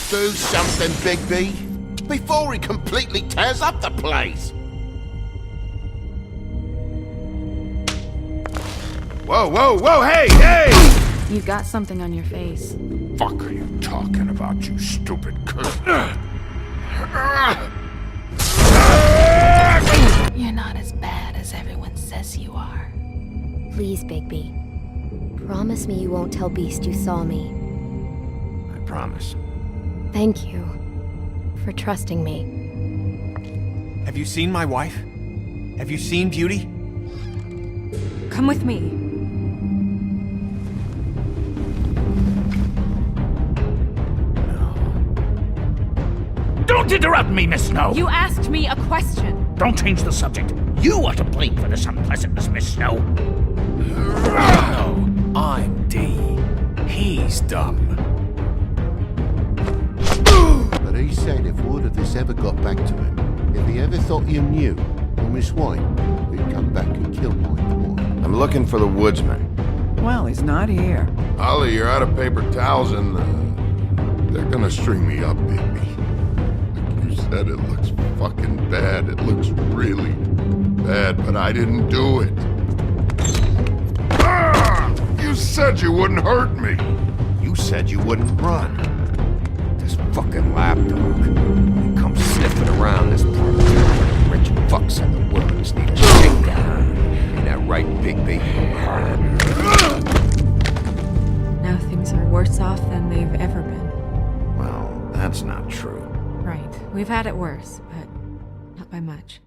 Do something, Bigby, before he completely tears up the place. Whoa, whoa, whoa, hey, hey! You got something on your face. Fuck are you talking about, you stupid cunt? You're not as bad as everyone says you are. Please, Bigby. Promise me you won't tell Beast you saw me. I promise. Thank you for trusting me. Have you seen my wife? Have you seen Beauty? Come with me. Don't interrupt me, Miss Snow! You asked me a question. Don't change the subject. You are to blame for this unpleasantness, Miss Snow. No, I'm D. He's dumb. But he said if word of this ever got back to him, if he ever thought you knew, or Miss White, he'd come back and kill my boy. I'm looking for the woodsman. Well, he's not here. Holly, you're out of paper towels and they're gonna string me up, Bigby. Like you said, it looks fucking bad. It looks really bad, but I didn't do it. Ah! You said you wouldn't hurt me. You said you wouldn't run. This fucking lapdog. He comes sniffing around this part of town. Rich fucks in the world just need a shakedown. Ain't that right, Bigby? Now things are worse off than they've ever been. Well, that's not true. Right. We've had it worse, but not by much.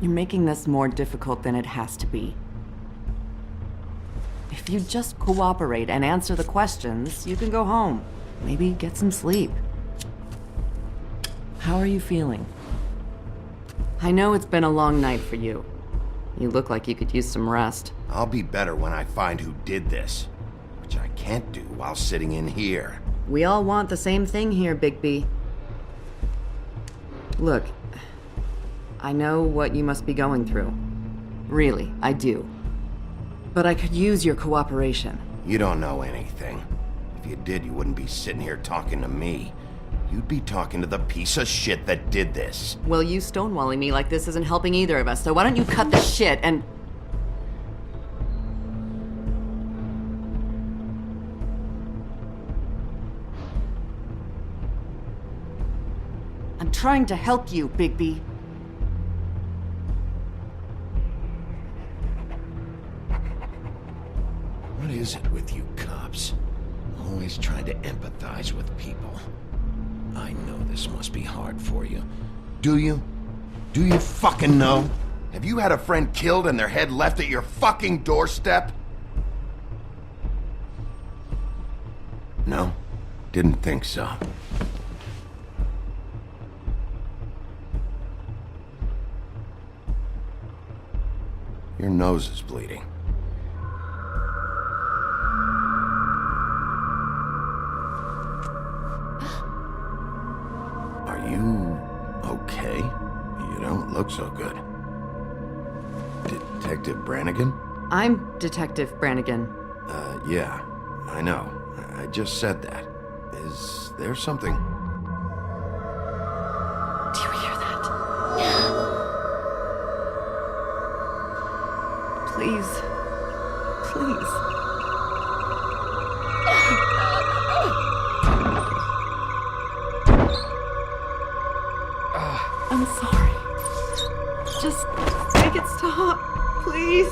You're making this more difficult than it has to be. If you just cooperate and answer the questions, you can go home. Maybe get some sleep. How are you feeling? I know it's been a long night for you. You look like you could use some rest. I'll be better when I find who did this, which I can't do while sitting in here. We all want the same thing here, Bigby. Look, I know what you must be going through. Really, I do. But I could use your cooperation. You don't know anything. If you did, you wouldn't be sitting here talking to me. You'd be talking to the piece of shit that did this. Well, you stonewalling me like this isn't helping either of us, so why don't you cut the shit and... I'm trying to help you, Bigby. What is it with you cops? Always trying to empathize with people. I know this must be hard for you. Do you? Do you fucking know? Have you had a friend killed and their head left at your fucking doorstep? No? Didn't think so. Your nose is bleeding. Are you okay? You don't look so good. Detective Brannigan? I'm Detective Brannigan. Yeah, I know. I just said that. Is there something? Do you hear that? Please. Please. I'm sorry. Just make it stop, please.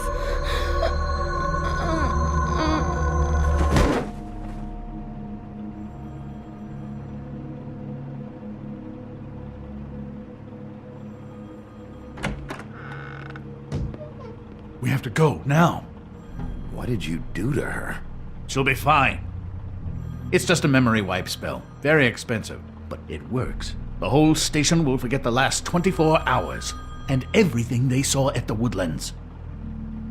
We have to go, now. What did you do to her? She'll be fine. It's just a memory wipe spell. Very expensive, but it works. The whole station will forget the last 24 hours, and everything they saw at the Woodlands.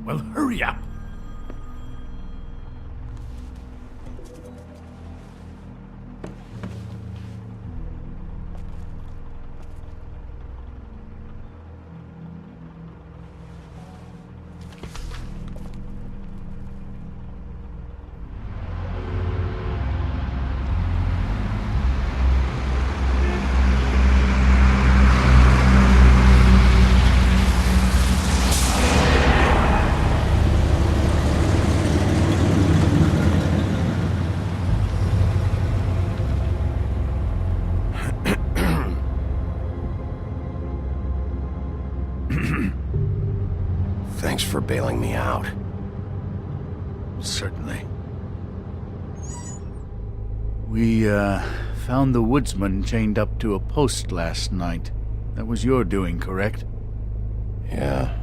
Well, hurry up. Thanks for bailing me out. Certainly. We, found the woodsman chained up to a post last night. That was your doing, correct? Yeah.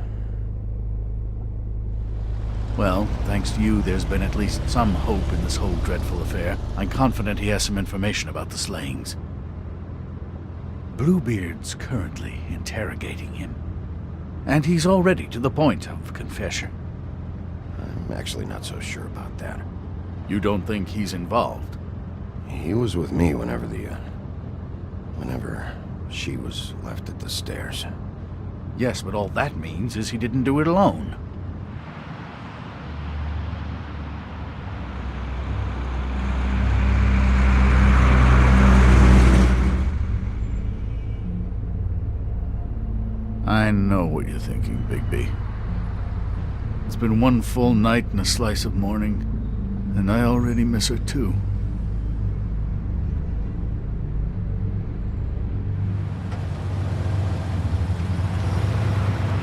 Well, thanks to you, there's been at least some hope in this whole dreadful affair. I'm confident he has some information about the slayings. Bluebeard's currently interrogating him. And he's already to the point of confession. I'm actually not so sure about that. You don't think he's involved? He was with me whenever she was left at the stairs. Yes, but all that means is he didn't do it alone. I know what you're thinking, Bigby. It's been one full night and a slice of morning, and I already miss her too.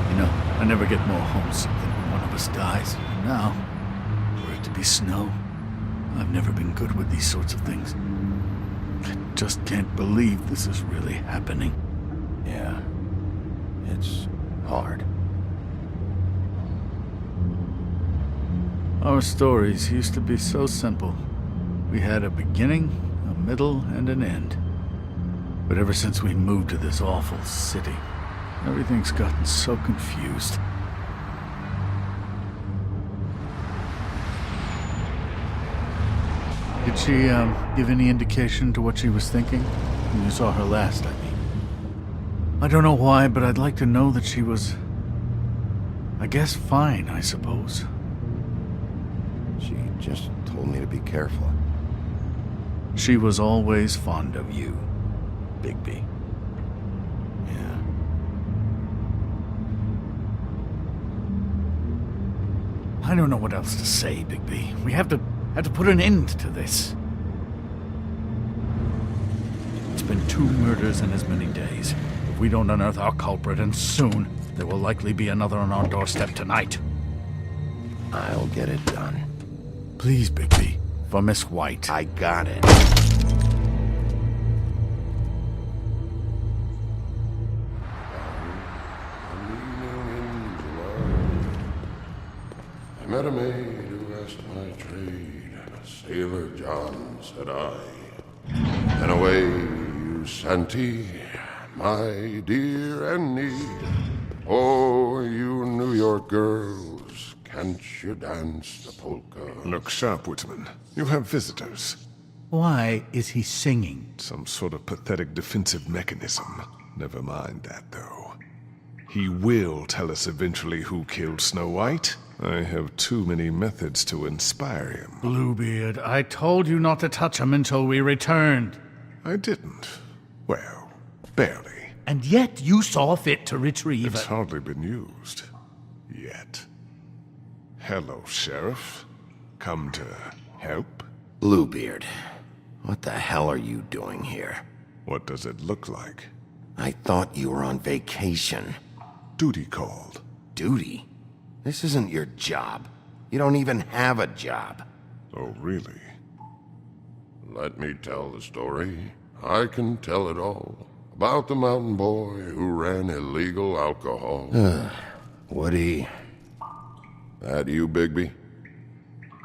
You know, I never get more homesick than when one of us dies. And now, for it to be Snow, I've never been good with these sorts of things. I just can't believe this is really happening. Yeah. It's hard. Our stories used to be so simple. We had a beginning, a middle, and an end. But ever since we moved to this awful city, everything's gotten so confused. Did she, give any indication to what she was thinking? When you saw her last, I mean. I don't know why, but I'd like to know that she was... I guess fine, I suppose. She just told me to be careful. She was always fond of you, Bigby. Yeah. I don't know what else to say, Bigby. We have to put an end to this. It's been 2 murders in as many days. If we don't unearth our culprit, and soon, there will likely be another on our doorstep tonight. I'll get it done. Please, Bigby, for Miss White. I got it. I met a maid who asked my trade. Sailor John, said I. And away you Santee, my dear Annie. Oh, you New York girls, can't you dance the polka? Look sharp, woodsman. You have visitors. Why is he singing? Some sort of pathetic defensive mechanism. Never mind that, though. He will tell us eventually who killed Snow White. I have too many methods to inspire him. Bluebeard, I told you not to touch him until we returned. I didn't. Well, barely. And yet you saw fit to retrieve It's it. hardly been used. Yet. Hello, Sheriff. Come to help? Bluebeard, what the hell are you doing here? What does it look like? I thought you were on vacation. Duty called. Duty? This isn't your job. You don't even have a job. Oh, really? Let me tell the story. I can tell it all. About the mountain boy who ran illegal alcohol. Woody, That you, Bigby?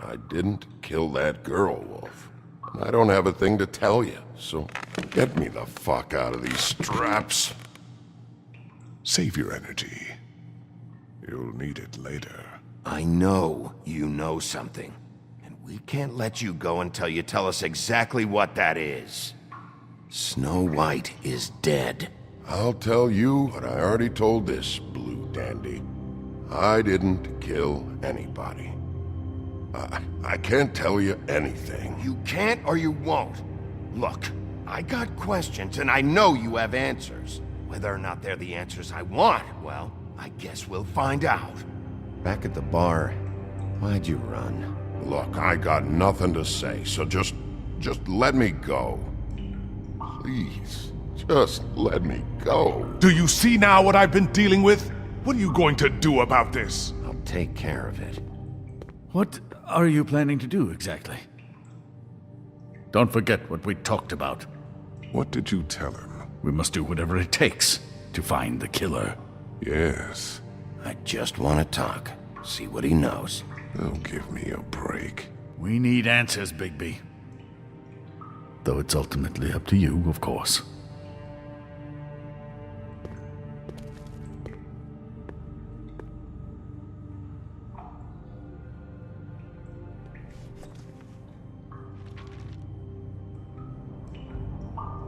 I didn't kill that girl, Wolf. And I don't have a thing to tell you, so get me the fuck out of these straps. Save your energy. You'll need it later. I know you know something, and we can't let you go until you tell us exactly what that is. Snow White is dead. I'll tell you what I already told this blue dandy. I didn't kill anybody. I can't tell you anything. You can't or you won't. Look, I got questions, and I know you have answers. Whether or not they're the answers I want, well, I guess we'll find out. Back at the bar, why'd you run? Look, I got nothing to say, so just let me go. Please, just let me go. Do you see now what I've been dealing with? What are you going to do about this? I'll take care of it. What are you planning to do exactly? Don't forget what we talked about. What did you tell him? We must do whatever it takes to find the killer. Yes. I just want to talk, see what he knows. Oh, give me a break. We need answers, Bigby. Though it's ultimately up to you, of course.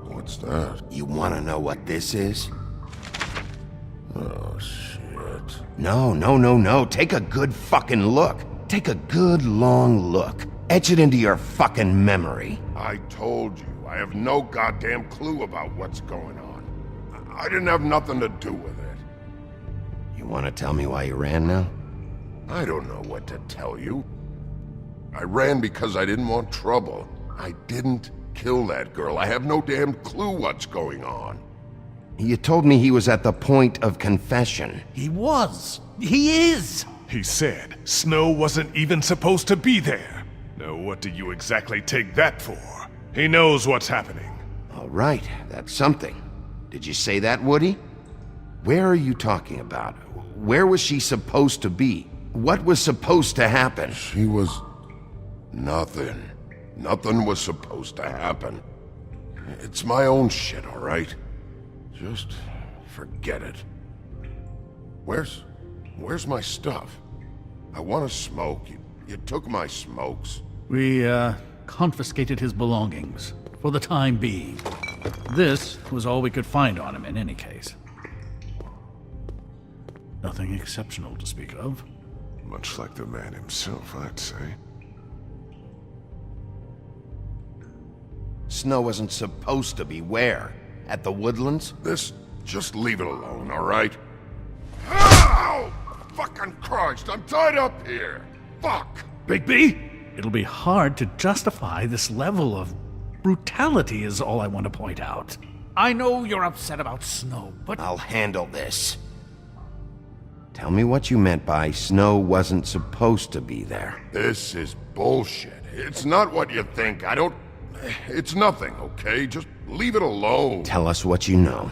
What's that? You want to know what this is? Oh, shit. No. Take a good fucking look. Take a good long look. Etch it into your fucking memory. I told you, I have no goddamn clue about what's going on. I didn't have nothing to do with it. You want to tell me why you ran now? I don't know what to tell you. I ran because I didn't want trouble. I didn't kill that girl. I have no damn clue what's going on. You told me he was at the point of confession. He was. He is. He said Snow wasn't even supposed to be there. Now what do you exactly take that for? He knows what's happening. All right, that's something. Did you say that, Woody? Where are you talking about? Where was she supposed to be? What was supposed to happen? She was... nothing. Nothing was supposed to happen. It's my own shit, all right? Just forget it. Where's my stuff? I want to smoke. You took my smokes. We, confiscated his belongings, for the time being. This was all we could find on him in any case. Nothing exceptional to speak of. Much like the man himself, I'd say. Snow wasn't supposed to be where? At the Woodlands? Just leave it alone, all right? Ow! Fucking Christ, I'm tied up here! Fuck! Bigby! It'll be hard to justify this level of brutality is all I want to point out. I know you're upset about Snow, but... I'll handle this. Tell me what you meant by Snow wasn't supposed to be there. This is bullshit. It's not what you think. It's nothing, okay? Just leave it alone. Tell us what you know.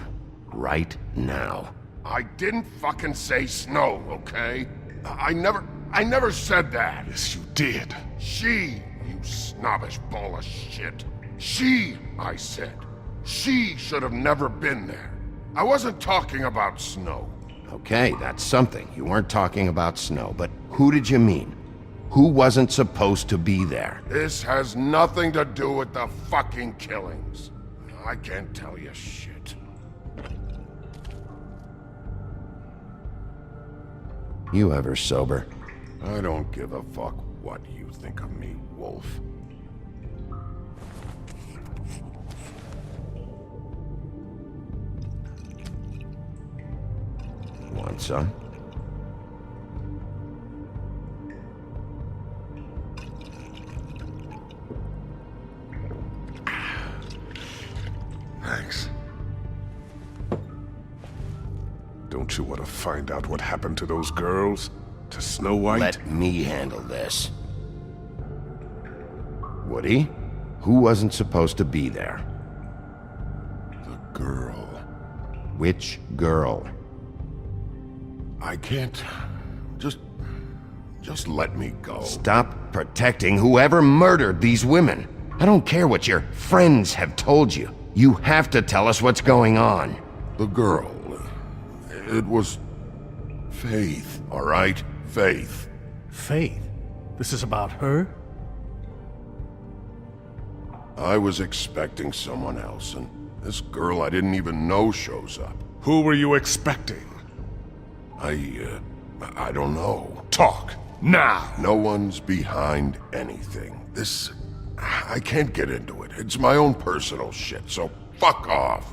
Right now. I didn't fucking say Snow, okay? I never said that. Yes, you did. She, you snobbish ball of shit. She, I said. She should have never been there. I wasn't talking about Snow. Okay, that's something. You weren't talking about Snow, but who did you mean? Who wasn't supposed to be there? This has nothing to do with the fucking killings. I can't tell you shit. You ever sober? I don't give a fuck what you think of me, Wolf. Want some? Thanks. Don't you want to find out what happened to those girls? To Snow White? Let me handle this. Woody? Who wasn't supposed to be there? The girl. Which girl? I can't... Just Just let me go. Stop protecting whoever murdered these women. I don't care what your friends have told you. You have to tell us what's going on. The girl. It was Faith, all right? Faith. Faith? This is about her? I was expecting someone else, and this girl I didn't even know shows up. Who were you expecting? I don't know. Talk, now! No one's behind anything. I can't get into it. It's my own personal shit, so fuck off.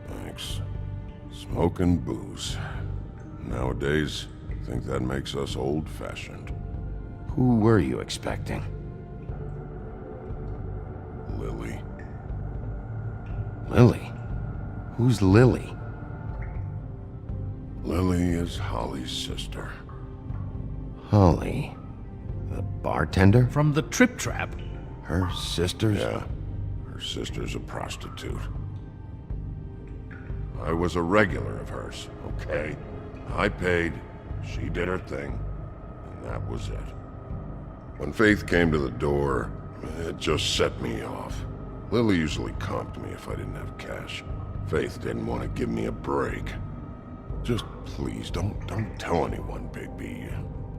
Thanks. Smoking booze. Nowadays, I think that makes us old-fashioned. Who were you expecting? Lily. Lily? Who's Lily? Lily is Holly's sister. Holly? The bartender? From the Trip Trap? Her sister's? Yeah. Her sister's a prostitute. I was a regular of hers, okay? I paid, she did her thing, and that was it. When Faith came to the door, it just set me off. Lily usually comped me if I didn't have cash. Faith didn't want to give me a break. Just please, don't tell anyone, Bigby.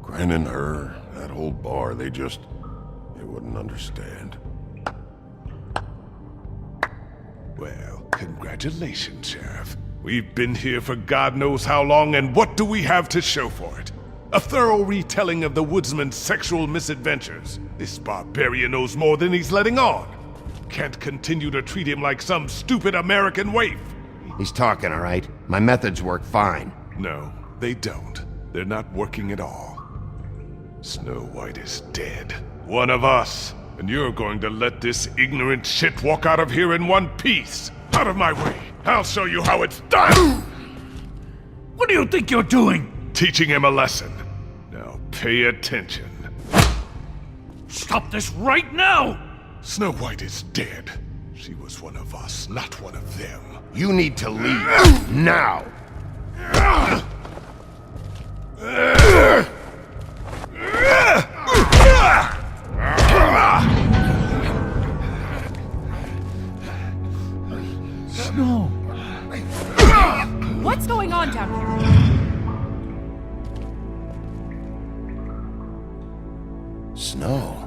Gren and her, that whole bar, they wouldn't understand. Well, congratulations, Sheriff. We've been here for God knows how long, and what do we have to show for it? A thorough retelling of the woodsman's sexual misadventures. This barbarian knows more than he's letting on. Can't continue to treat him like some stupid American waif. He's talking, all right? My methods work fine. No, they don't. They're not working at all. Snow White is dead. One of us. And you're going to let this ignorant shit walk out of here in one piece. Out of my way. I'll show you how it's done! What do you think you're doing? Teaching him a lesson. Now pay attention. Stop this right now! Snow White is dead. She was one of us, not one of them. You need to leave. Now! Snow! What's going on down here? Snow.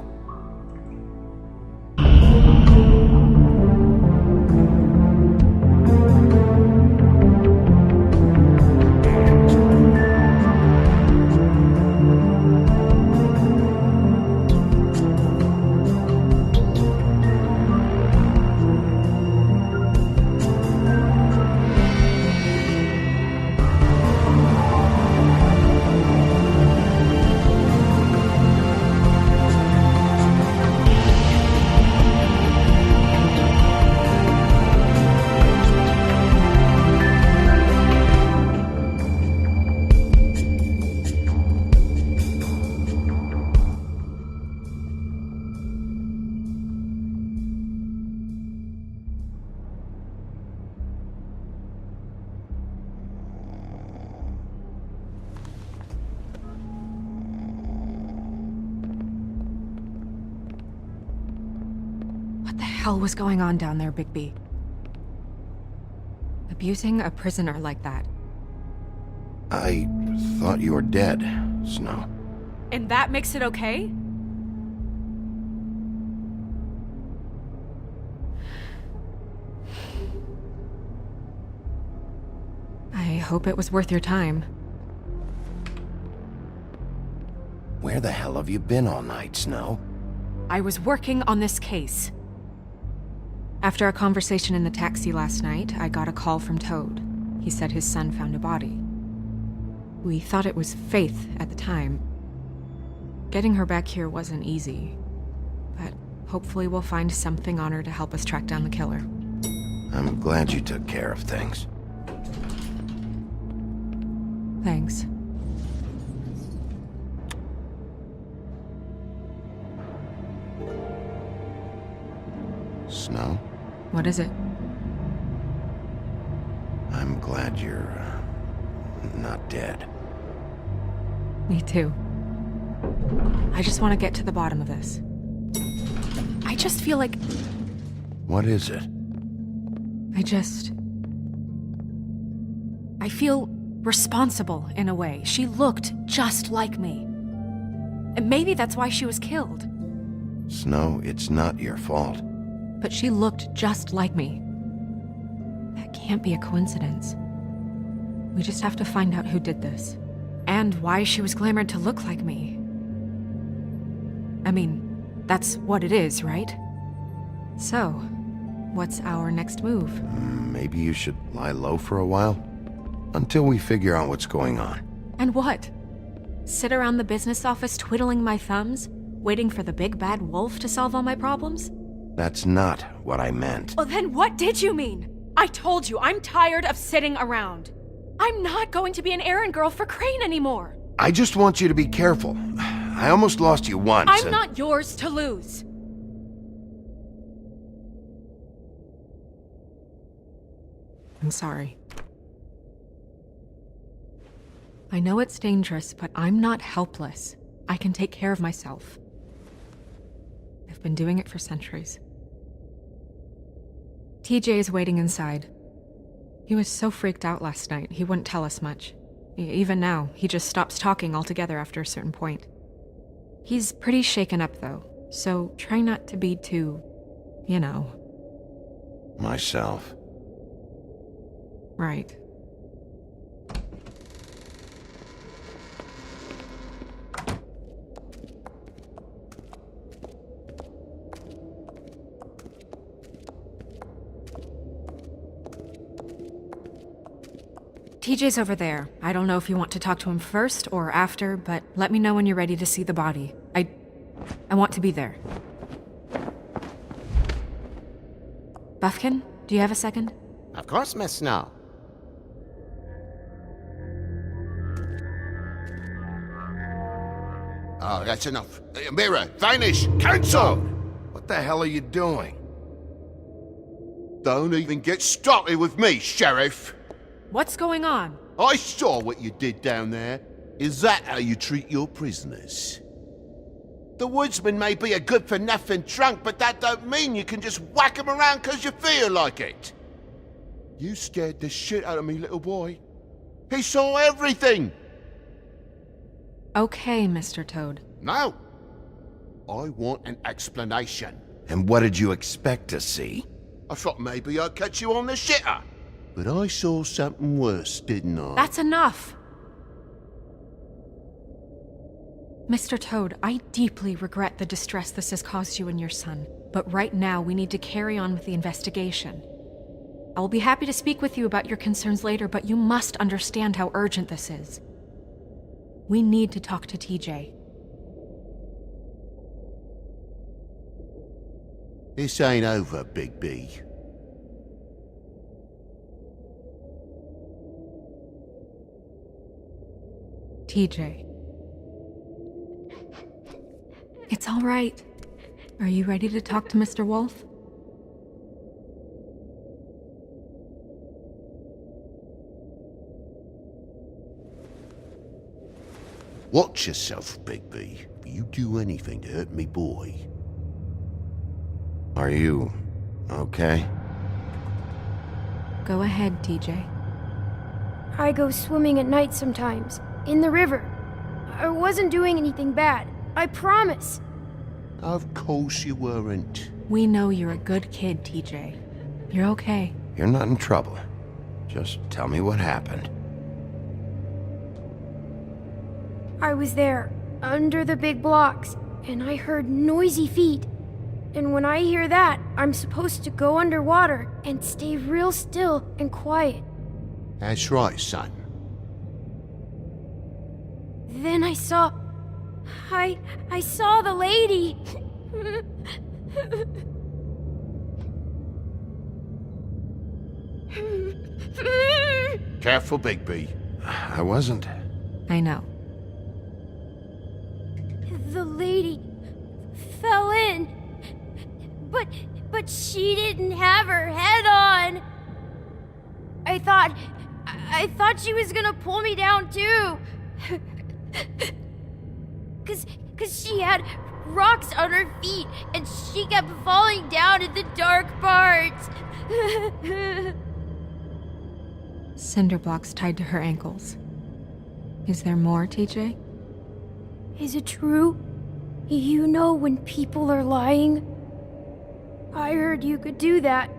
What the hell was going on down there, Bigby? Abusing a prisoner like that. I thought you were dead, Snow. And that makes it okay? I hope it was worth your time. Where the hell have you been all night, Snow? I was working on this case. After a conversation in the taxi last night, I got a call from Toad. He said his son found a body. We thought it was Faith at the time. Getting her back here wasn't easy, but hopefully we'll find something on her to help us track down the killer. I'm glad you took care of things. Thanks. Snow, What is it? I'm glad you're not dead. Me too. I just want to get to the bottom of this. I just feel like What is it? I feel responsible in a way. She looked just like me. And maybe that's why she was killed. Snow, it's not your fault. But she looked just like me. That can't be a coincidence. We just have to find out who did this. And why she was glamored to look like me. I mean, that's what it is, right? So, what's our next move? Maybe you should lie low for a while? Until we figure out what's going on. And what? Sit around the business office twiddling my thumbs, waiting for the big bad wolf to solve all my problems? That's not what I meant. Well, then what did you mean? I told you, I'm tired of sitting around. I'm not going to be an errand girl for Crane anymore. I just want you to be careful. I almost lost you once. I'm not yours to lose. I'm sorry. I know it's dangerous, but I'm not helpless. I can take care of myself. I've been doing it for centuries. TJ is waiting inside. He was so freaked out last night, he wouldn't tell us much. Even now, he just stops talking altogether after a certain point. He's pretty shaken up, though, so try not to be too, you know. Myself. Right. TJ's over there. I don't know if you want to talk to him first or after, but let me know when you're ready to see the body. I want to be there. Buffkin, do you have a second? Of course, Miss Snow. Oh, that's enough. Mirror, vanish, cancel! What the hell are you doing? Don't even get started with me, Sheriff. What's going on? I saw what you did down there. Is that how you treat your prisoners? The woodsman may be a good-for-nothing drunk, but that don't mean you can just whack him around because you feel like it. You scared the shit out of me, little boy. He saw everything. Okay, Mr. Toad. No. I want an explanation. And what did you expect to see? I thought maybe I'd catch you on the shitter. But I saw something worse, didn't I? That's enough! Mr. Toad, I deeply regret the distress this has caused you and your son, but right now we need to carry on with the investigation. I will be happy to speak with you about your concerns later, but you must understand how urgent this is. We need to talk to TJ. This ain't over, Bigby. TJ. It's all right. Are you ready to talk to Mr. Wolf? Watch yourself, Bigby. If you do anything to hurt me boy. Are you okay? Go ahead, TJ. I go swimming at night sometimes, in the river. I wasn't doing anything bad, I promise. Of course you weren't. We know you're a good kid, TJ. You're okay. You're not in trouble. Just tell me what happened. I was there, under the big blocks, and I heard noisy feet. And when I hear that, I'm supposed to go underwater and stay real still and quiet. That's right, son. Then I saw the lady. Careful, Bigby. I wasn't. I know. The lady fell in. But she didn't have her head on. I thought she was gonna pull me down too. Cause she had rocks on her feet and she kept falling down in the dark parts. Cinder blocks tied to her ankles. Is there more, TJ? Is it true? You know when people are lying? I heard you could do that.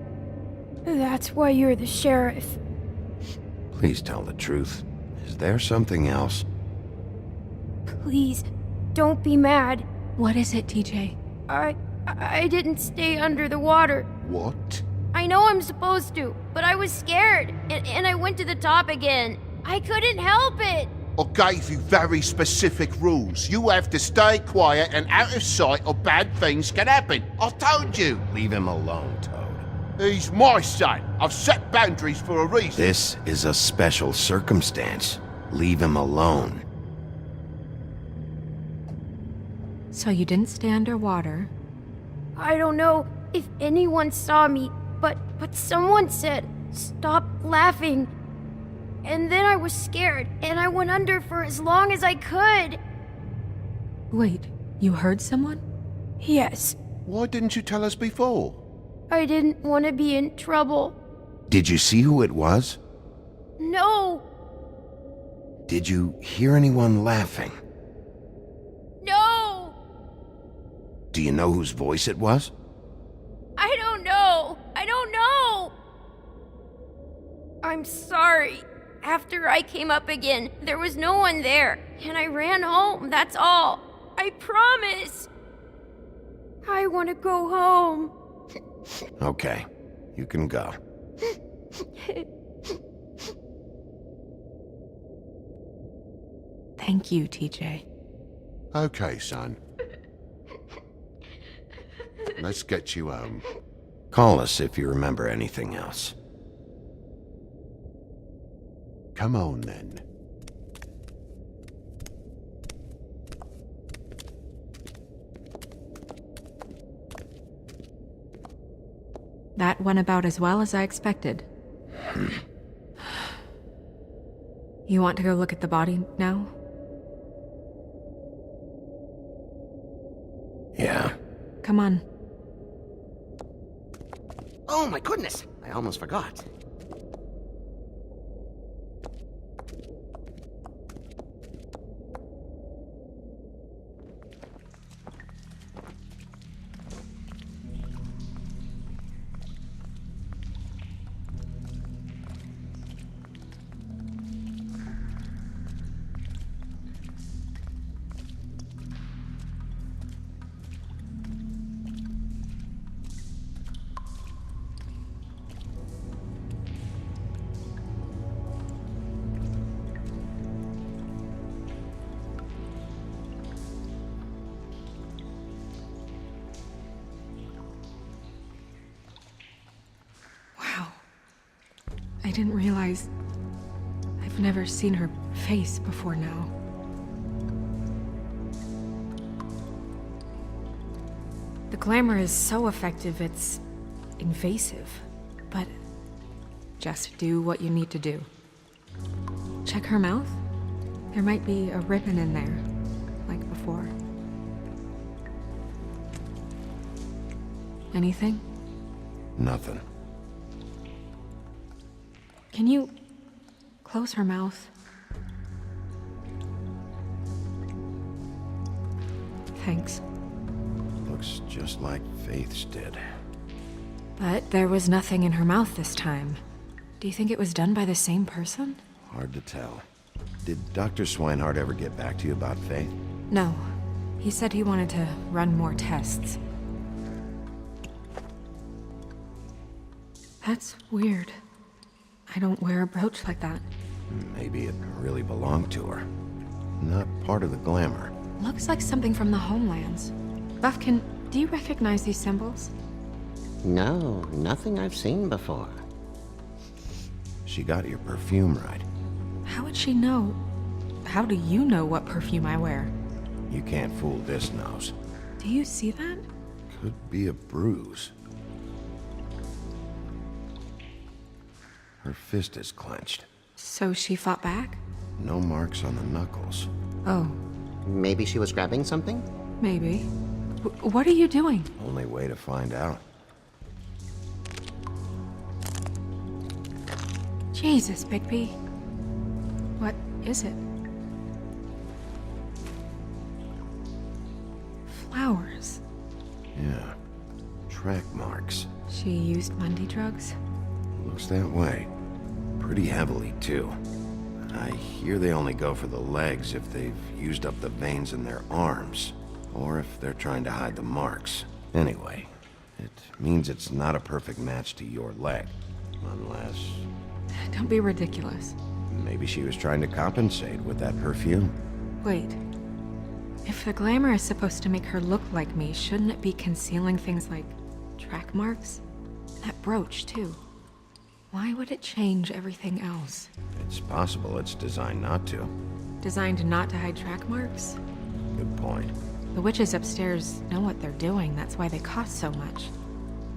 That's why you're the sheriff. Please tell the truth. Is there something else? Please, don't be mad. What is it, TJ? I didn't stay under the water. What? I know I'm supposed to, but I was scared, and I went to the top again. I couldn't help it. I gave you very specific rules. You have to stay quiet and out of sight or bad things can happen. I told you. Leave him alone, Toad. He's my son. I've set boundaries for a reason. This is a special circumstance. Leave him alone. So you didn't stay underwater. I don't know if anyone saw me, but someone said, "Stop laughing." And then I was scared, and I went under for as long as I could. Wait, you heard someone? Yes, Why didn't you tell us before? I didn't want to be in trouble. Did you see who it was? No, Did you hear anyone laughing? no, Do you know whose voice it was? I don't know. I'm sorry. After I came up again, there was no one there, and I ran home, that's all. I promise. I want to go home. Okay, you can go. Thank you, TJ. Okay, son. Let's get you home. Call us if you remember anything else. Come on, then. That went about as well as I expected. You want to go look at the body now? Yeah. Come on. Oh my goodness, I almost forgot. I didn't realize I've never seen her face before now. The glamour is so effective, it's invasive. But just do what you need to do. Check her mouth. There might be a ribbon in there, like before. Anything? Nothing. Can you close her mouth? Thanks. Looks just like Faith's did. But there was nothing in her mouth this time. Do you think it was done by the same person? Hard to tell. Did Dr. Swinehart ever get back to you about Faith? No. He said he wanted to run more tests. That's weird. I don't wear a brooch like that. Maybe it really belonged to her. Not part of the glamour. Looks like something from the homelands. Buffkin, do you recognize these symbols? No, nothing I've seen before. She got your perfume right. How would she know? How do you know what perfume I wear? You can't fool this nose. Do you see that? Could be a bruise. Her fist is clenched. So she fought back? No marks on the knuckles. Oh, Maybe she was grabbing something? maybe. What are you doing? Only way to find out. Jesus, Bigby. What is it? Flowers. Yeah. Track marks. She used mundy drugs? Looks that way. Pretty heavily, too. I hear they only go for the legs if they've used up the veins in their arms, or if they're trying to hide the marks. Anyway, it means it's not a perfect match to your leg, unless Don't be ridiculous. maybe she was trying to compensate with that perfume. Wait. If the glamour is supposed to make her look like me, shouldn't it be concealing things like track marks? That brooch, too. Why would it change everything else? It's possible it's designed not to. Designed not to hide track marks? Good point. The witches upstairs know what they're doing, that's why they cost so much.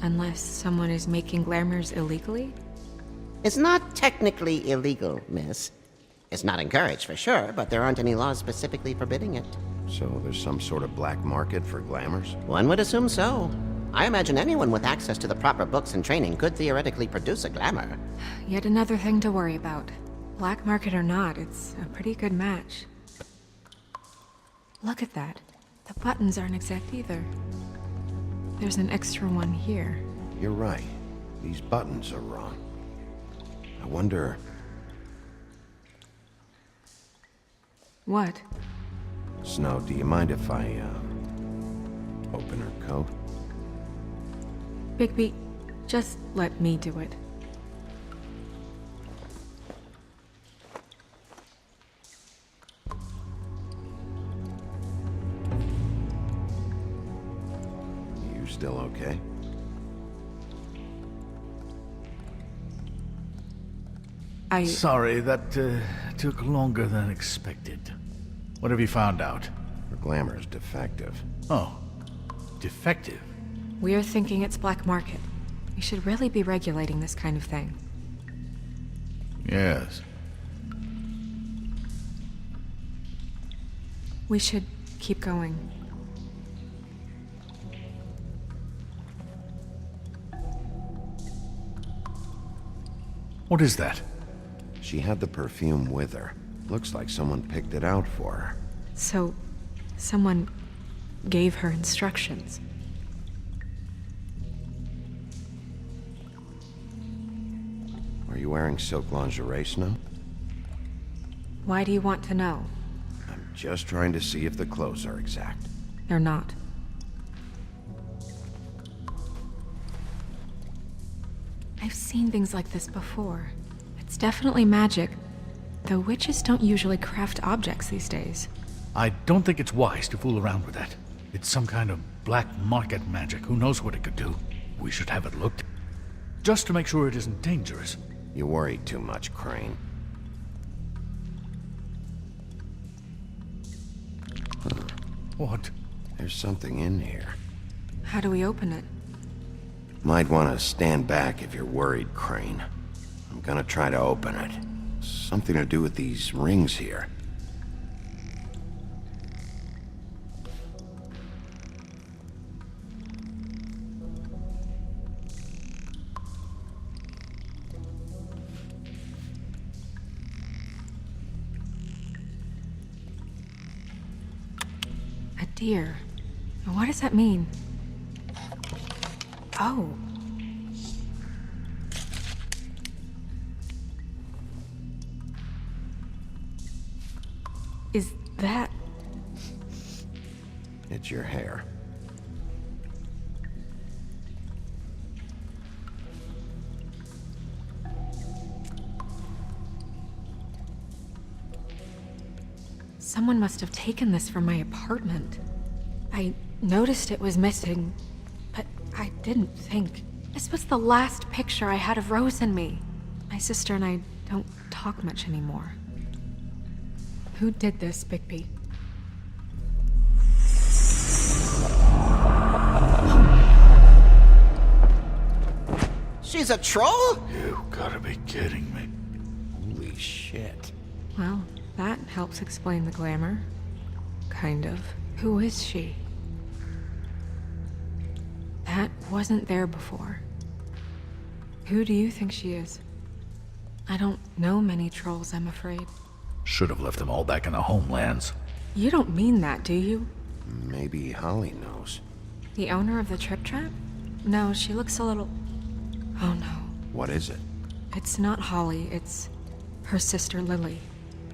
Unless someone is making glamours illegally? It's not technically illegal, miss. It's not encouraged for sure, but there aren't any laws specifically forbidding it. So there's some sort of black market for glamours? One would assume so. I imagine anyone with access to the proper books and training could theoretically produce a glamour. Yet another thing to worry about. Black market or not, it's a pretty good match. Look at that. The buttons aren't exact either. There's an extra one here. You're right. These buttons are wrong. I wonder... What? Snow, do you mind if I, open her coat? Bigby, just let me do it. You still okay? Sorry, that took longer than expected. What have you found out? Her glamour is defective. Oh, defective. We're thinking it's black market. We should really be regulating this kind of thing. Yes. We should keep going. What is that? She had the perfume with her. Looks like someone picked it out for her. So, someone gave her instructions. Are you wearing silk lingerie, Snow? Why do you want to know? I'm just trying to see if the clothes are exact. They're not. I've seen things like this before. It's definitely magic, though witches don't usually craft objects these days. I don't think it's wise to fool around with that. It's some kind of black market magic. Who knows what it could do? We should have it looked. Just to make sure it isn't dangerous. You worry too much, Crane. Huh. What? There's something in here. How do we open it? Might want to stand back if you're worried, Crane. I'm gonna try to open it. Something to do with these rings here. A deer. What does that mean? Oh. Is that... It's your hair. Someone must have taken this from my apartment. I noticed it was missing, but I didn't think. This was the last picture I had of Rose and me. I sister and I don't talk much anymore. Who did this, Bigby? She's a troll? You gotta be kidding me. Holy shit. Well, that helps explain the glamour. Kind of. Who is she? That wasn't there before. Who do you think she is? I don't know many trolls, I'm afraid. Should have left them all back in the homelands. You don't mean that, do you? Maybe Holly knows. The owner of the Trip Trap? No, she looks a little... Oh no. What is it? It's not Holly, it's her sister Lily.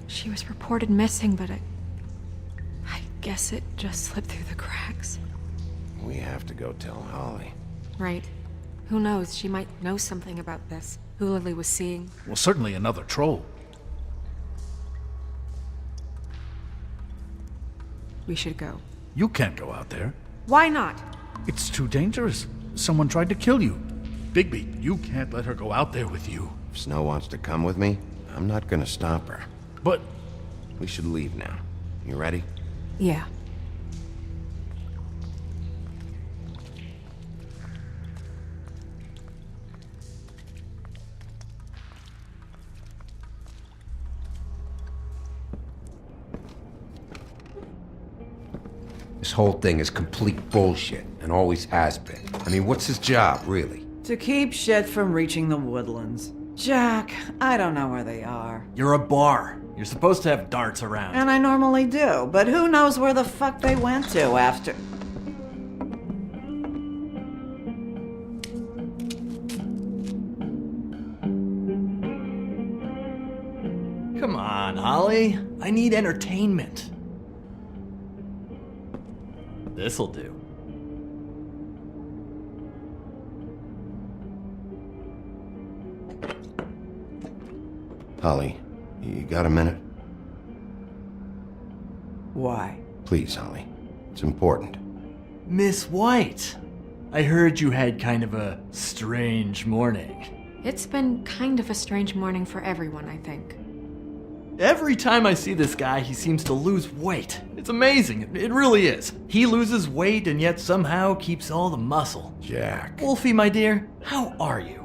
She was reported missing, but I guess it just slipped through the cracks. We have to go tell Holly. Right. Who knows, she might know something about this. Who Lily was seeing. Well, certainly another troll. We should go. You can't go out there. Why not? It's too dangerous. Someone tried to kill you. Bigby, you can't let her go out there with you. If Snow wants to come with me, I'm not gonna stop her. But... We should leave now. You ready? Yeah. This whole thing is complete bullshit, and always has been. I mean, what's his job, really? To keep shit from reaching the woodlands. Jack, I don't know where they are. You're a bar. You're supposed to have darts around. And I normally do, but who knows where the fuck they went to after... Come on, Holly. I need entertainment. This'll do. Holly, you got a minute? Why? Please, Holly. It's important. Miss White, I heard you had kind of a strange morning. It's been kind of a strange morning for everyone, I think. Every time I see this guy, he seems to lose weight. It's amazing. It really is. He loses weight and yet somehow keeps all the muscle. Jack. Wolfie, my dear, how are you?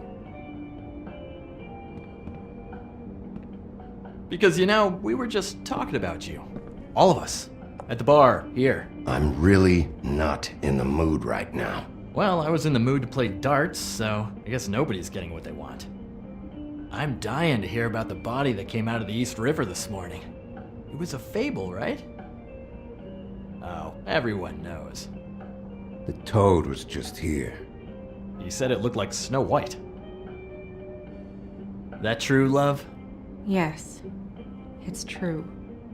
Because, you know, we were just talking about you. All of us. At the bar, here. I'm really not in the mood right now. Well, I was in the mood to play darts, so I guess nobody's getting what they want. I'm dying to hear about the body that came out of the East River this morning. It was a fable, right? Oh, everyone knows. The toad was just here. You said it looked like Snow White. That true, love? Yes, it's true.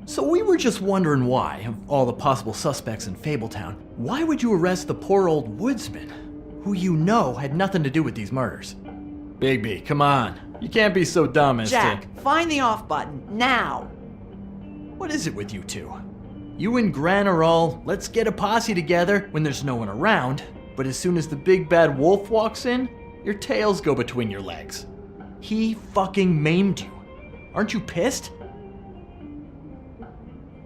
So we were just wondering why, of all the possible suspects in Fabletown, why would you arrest the poor old woodsman, who you know had nothing to do with these murders? Bigby, come on. You can't be so dumb as Jack, find the off button, now! What is it with you two? You and Gran are all, let's get a posse together when there's no one around, but as soon as the big bad wolf walks in, your tails go between your legs. He fucking maimed you. Aren't you pissed?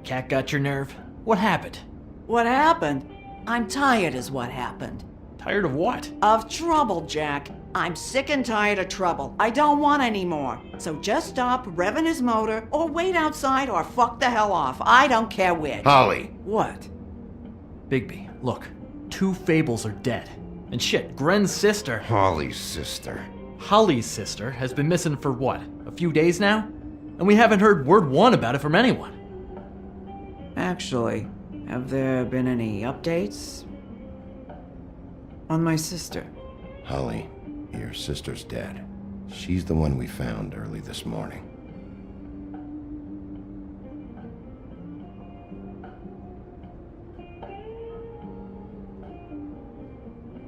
Cat got your nerve? What happened? What happened? I'm tired is what happened. Tired of what? Of trouble, Jack. I'm sick and tired of trouble. I don't want any more. So just stop revving his motor, or wait outside, or fuck the hell off. I don't care which. Holly! What? Bigby, look. 2 fables are dead. And shit, Gren's sister... Holly's sister. Holly's sister has been missing for what? A few days now? And we haven't heard word one about it from anyone. Actually, have there been any updates? On my sister? Holly, your sister's dead. She's the one we found early this morning.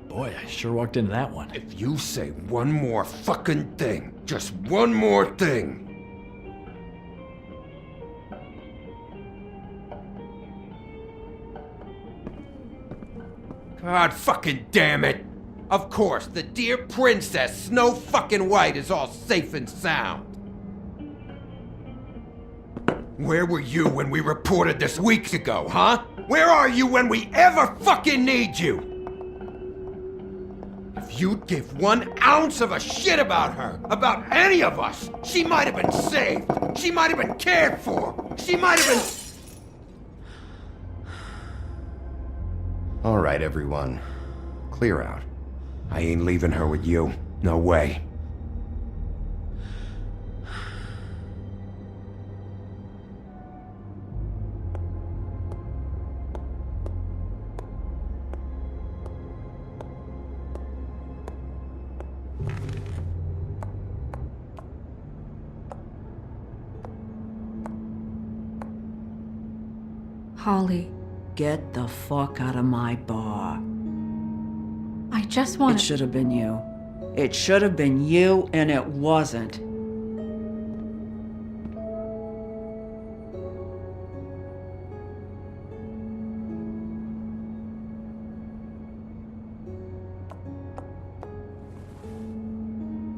Boy, I sure walked into that one. If you say one more fucking thing, just one more thing. God fucking damn it! Of course, the dear princess, Snow fucking White, is all safe and sound. Where were you when we reported this weeks ago, huh? Where are you when we ever fucking need you? If you'd give 1 ounce of a shit about her, about any of us, she might have been saved. She might have been cared for. She might have been... All right, everyone. Clear out. I ain't leaving her with you. No way. Holly, Get the fuck out of my bar. I just want It should have been you. It should have been you, and it wasn't.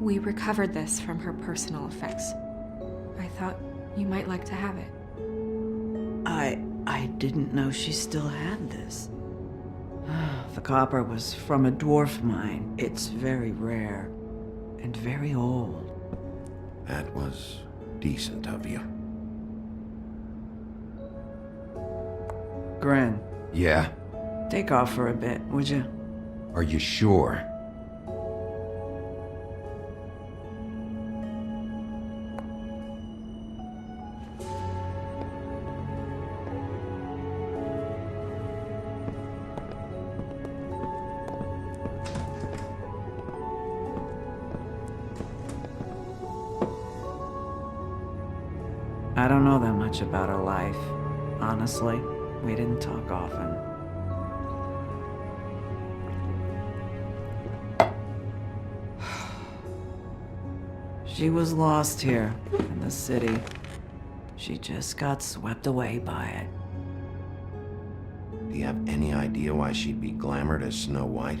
We recovered this from her personal effects. I thought you might like to have it. I didn't know she still had this. The copper was from a dwarf mine. It's very rare and very old. That was decent of you. Gren, Yeah? take off for a bit, would you? Are you sure? I don't know that much about her life. Honestly, we didn't talk often. She was lost here in the city. She just got swept away by it. Do you have any idea why she'd be glamored as Snow White?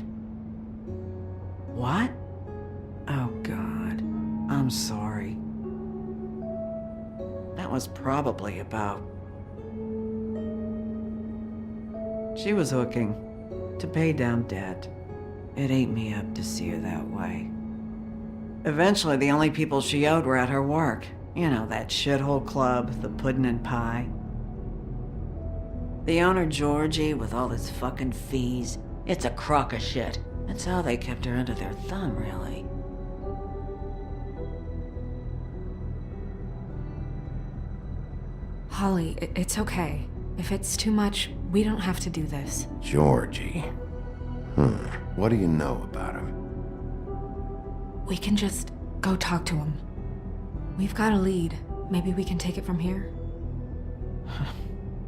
What? Oh, God. I'm sorry. That was probably about... She was hooking to pay down debt. It ate me up to see her that way. Eventually, the only people she owed were at her work. You know, that shithole club, the Puddin' and Pie. The owner, Georgie, with all his fucking fees, it's a crock of shit. That's how they kept her under their thumb, really. Holly, it's okay. If it's too much, we don't have to do this. Georgie. What do you know about him? We can just go talk to him. We've got a lead. Maybe we can take it from here?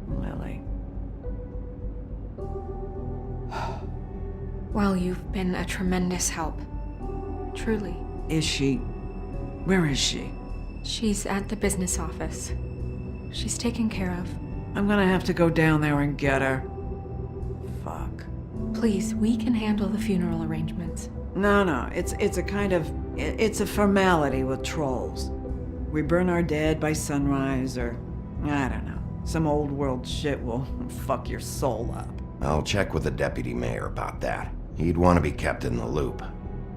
Lily. Well, you've been a tremendous help. Truly. Is she... Where is she? She's at the business office. She's taken care of. I'm gonna have to go down there and get her. Fuck. Please, we can handle the funeral arrangements. No, it's a kind of... It's a formality with trolls. We burn our dead by sunrise, or... I don't know. Some old world shit will fuck your soul up. I'll check with the deputy mayor about that. He'd want to be kept in the loop.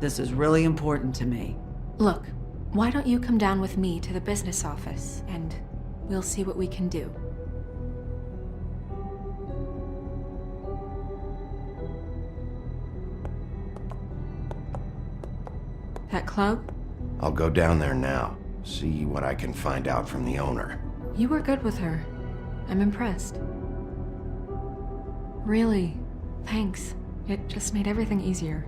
This is really important to me. Look, why don't you come down with me to the business office, and we'll see what we can do. That club? I'll go down there now. See what I can find out from the owner. You were good with her. I'm impressed. Really, thanks. It just made everything easier.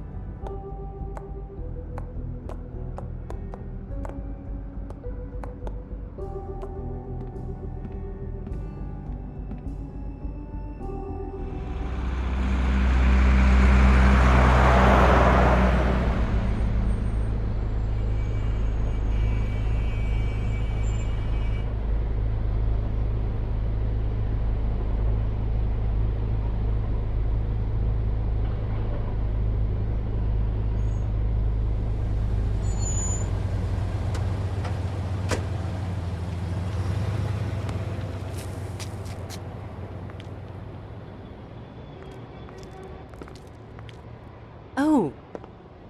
Oh,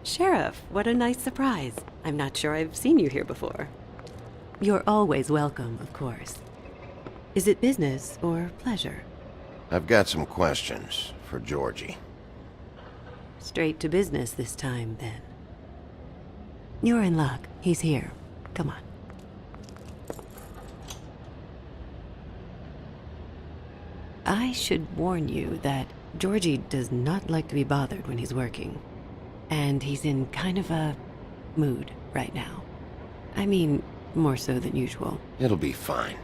Sheriff, what a nice surprise. I'm not sure I've seen you here before. You're always welcome, of course. Is it business or pleasure? I've got some questions for Georgie. Straight to business this time, then. You're in luck. He's here. Come on. I should warn you that Georgie does not like to be bothered when he's working. And he's in kind of a mood right now. I mean, more so than usual. It'll be fine.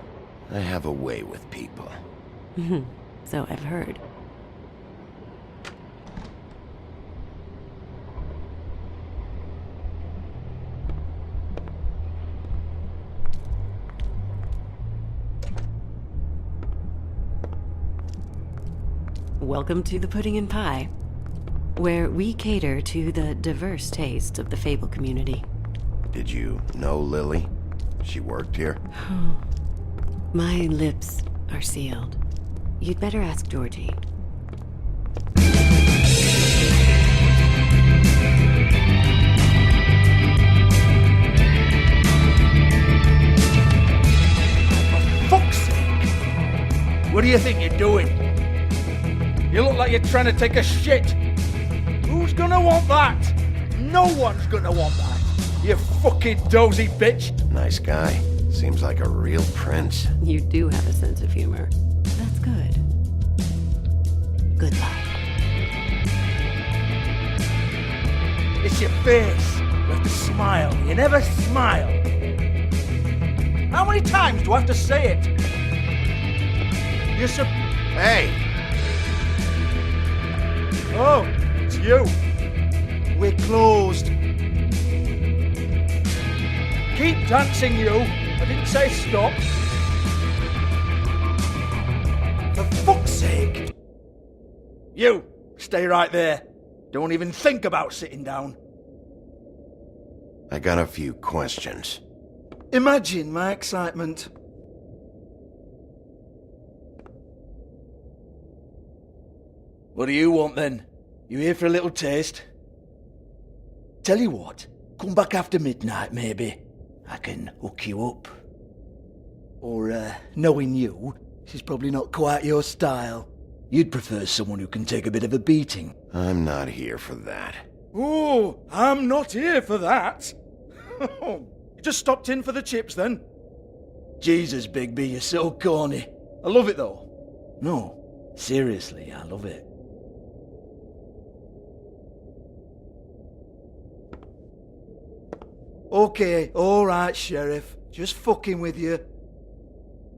I have a way with people. So I've heard. Welcome to the Pudding and Pie, where we cater to the diverse tastes of the Fable community. Did you know Lily? She worked here? My lips are sealed. You'd better ask Georgie. Fuck's sake! What do you think you're doing? You look like you're trying to take a shit. Who's gonna want that? No one's gonna want that. You fucking dozy bitch. Nice guy. Seems like a real prince. You do have a sense of humor. That's good. Good luck. It's your face. You have to smile. You never smile. How many times do I have to say it? You're Hey! Oh, it's you. We're closed. Keep dancing, you. I didn't say stop. For fuck's sake. You, stay right there. Don't even think about sitting down. I got a few questions. Imagine my excitement. What do you want then? You here for a little taste? Tell you what, come back after midnight maybe. I can hook you up. Or, knowing you, this is probably not quite your style. You'd prefer someone who can take a bit of a beating. I'm not here for that. Oh, I'm not here for that. You just stopped in for the chips then? Jesus, Bigby, you're so corny. I love it though. No, seriously, I love it. Okay, alright, Sheriff. Just fucking with you.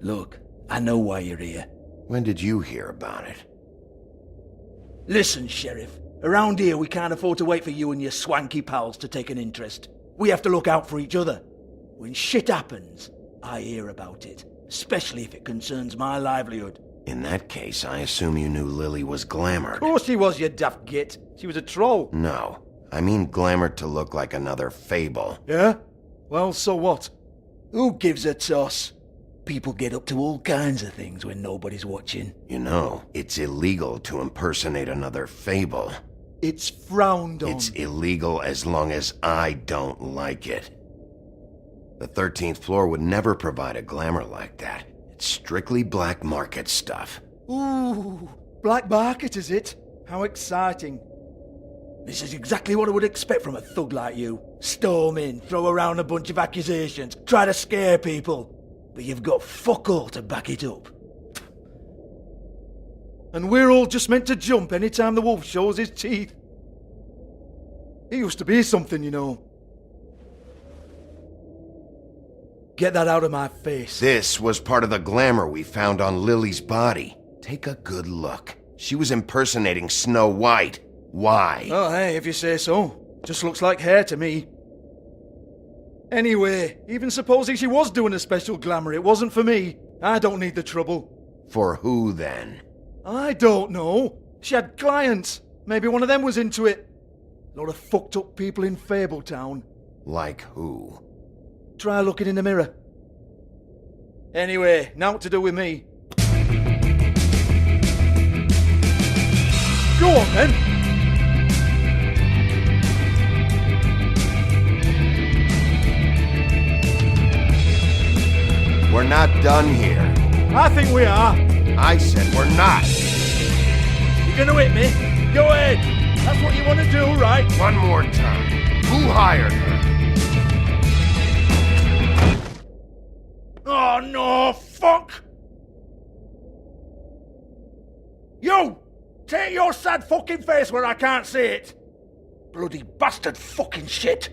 Look, I know why you're here. When did you hear about it? Listen, Sheriff. Around here, we can't afford to wait for you and your swanky pals to take an interest. We have to look out for each other. When shit happens, I hear about it. Especially if it concerns my livelihood. In that case, I assume you knew Lily was glamoured. Of course she was, you daft git. She was a troll. No. I mean glamoured to look like another fable. Yeah? Well, so what? Who gives a toss? People get up to all kinds of things when nobody's watching. You know, it's illegal to impersonate another fable. It's frowned on. It's illegal as long as I don't like it. The 13th floor would never provide a glamour like that. It's strictly black market stuff. Ooh, black market is it? How exciting. This is exactly what I would expect from a thug like you. Storm in, throw around a bunch of accusations, try to scare people. But you've got fuck all to back it up. And we're all just meant to jump any time the wolf shows his teeth. He used to be something, you know. Get that out of my face. This was part of the glamour we found on Lily's body. Take a good look. She was impersonating Snow White. Why? Oh, hey, if you say so. Just looks like hair to me. Anyway, even supposing she was doing a special glamour, it wasn't for me. I don't need the trouble. For who, then? I don't know. She had clients. Maybe one of them was into it. A lot of fucked up people in Fabletown. Like who? Try looking in the mirror. Anyway, now what to do with me. Go on, then. not done here. I think we are. I said we're not. You gonna hit me? Go ahead. That's what you want to do, right? One more time. Who hired her? Oh, no, fuck! You! Take your sad fucking face where I can't see it! Bloody bastard fucking shit!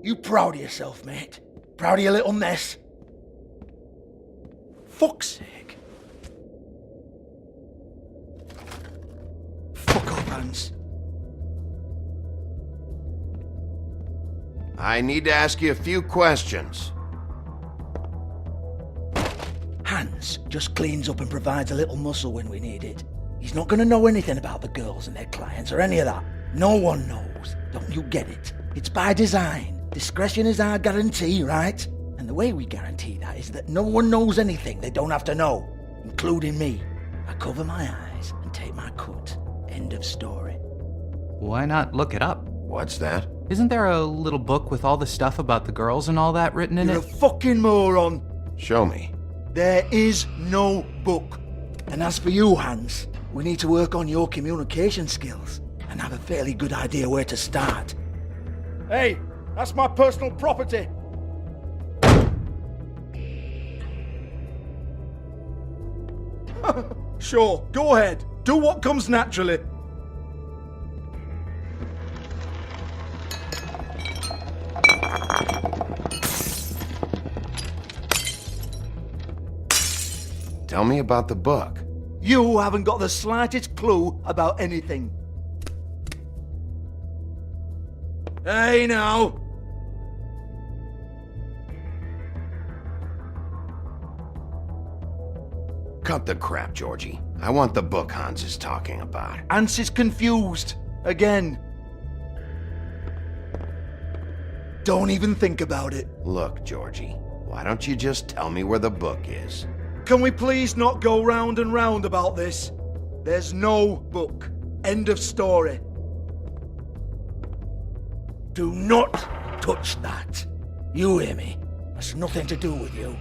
You proud of yourself, mate? Proud of your little mess? Fuck's sake. Fuck off, Hans. I need to ask you a few questions. Hans just cleans up and provides a little muscle when we need it. He's not gonna know anything about the girls and their clients or any of that. No one knows. Don't you get it? It's by design. Discretion is our guarantee, right? And the way we guarantee that is that no one knows anything they don't have to know, including me. I cover my eyes and take my cut. End of story. Why not look it up? What's that? Isn't there a little book with all the stuff about the girls and all that written in You're it? a fucking moron. Show me. There is no book. And as for you, Hans, we need to work on your communication skills and have a fairly good idea where to start. Hey, that's my personal property. Sure, go ahead. Do what comes naturally. Tell me about the book. You haven't got the slightest clue about anything. Hey, now. Cut the crap, Georgie. I want the book Hans is talking about. Hans is confused. Again. Don't even think about it. Look, Georgie, why don't you just tell me where the book is? Can we please not go round and round about this? There's no book. End of story. Do not touch that. You hear me? That's nothing to do with you.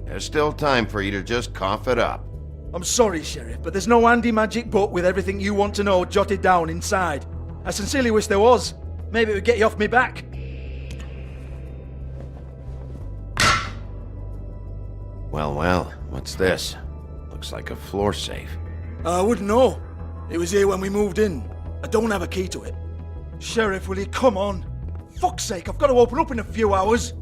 There's still time for you to just cough it up. I'm sorry, Sheriff, but there's no handy magic book with everything you want to know jotted down inside. I sincerely wish there was. Maybe it would get you off me back. Well, what's this? Looks like a floor safe. I wouldn't know. It was here when we moved in. I don't have a key to it. Sheriff, will you come on? Fuck's sake, I've got to open up in a few hours.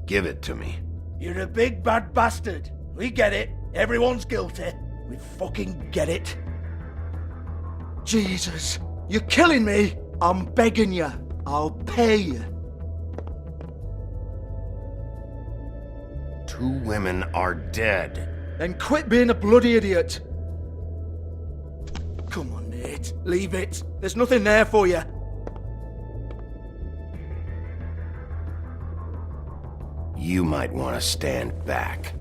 Give it to me. You're a big bad bastard. We get it. Everyone's guilty. We fucking get it. Jesus, you're killing me. I'm begging you. I'll pay you. 2 women are dead. Then quit being a bloody idiot. Come on, Nate. Leave it. There's nothing there for you. You might want to stand back.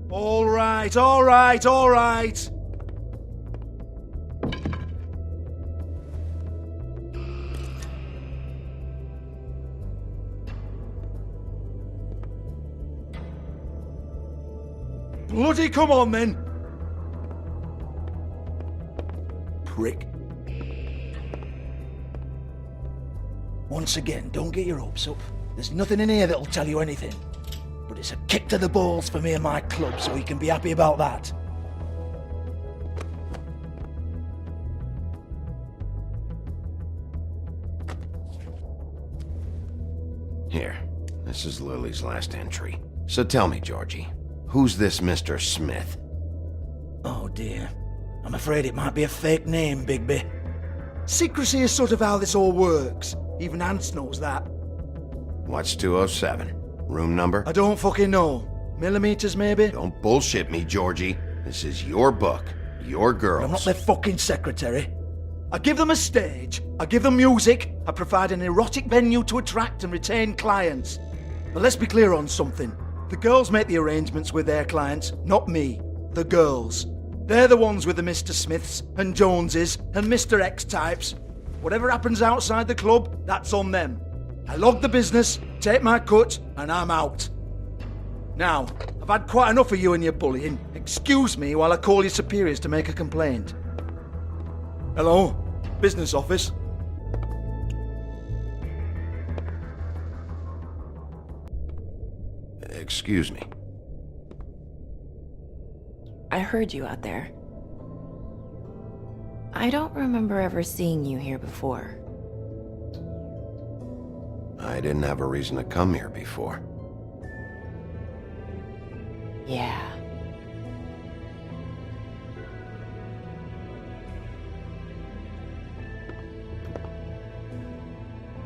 All right, all right, all right. Bloody come on, then. Prick. Once again, don't get your hopes up. There's nothing in here that'll tell you anything. But it's a kick to the balls for me and my club, so you can be happy about that. Here, this is Lily's last entry. So tell me, Georgie, who's this Mr. Smith? Oh dear. I'm afraid it might be a fake name, Bigby. Secrecy is sort of how this all works. Even Hans knows that. What's 207? Room number? I don't fucking know. Millimeters, maybe? Don't bullshit me, Georgie. This is your book. Your girls. I'm not their fucking secretary. I give them a stage. I give them music. I provide an erotic venue to attract and retain clients. But let's be clear on something. The girls make the arrangements with their clients, not me. The girls. They're the ones with the Mr. Smiths and Joneses and Mr. X types. Whatever happens outside the club, that's on them. I log the business, take my cut, and I'm out. Now, I've had quite enough of you and your bullying. Excuse me while I call your superiors to make a complaint. Hello? Business office? Excuse me. I heard you out there. I don't remember ever seeing you here before. I didn't have a reason to come here before. Yeah.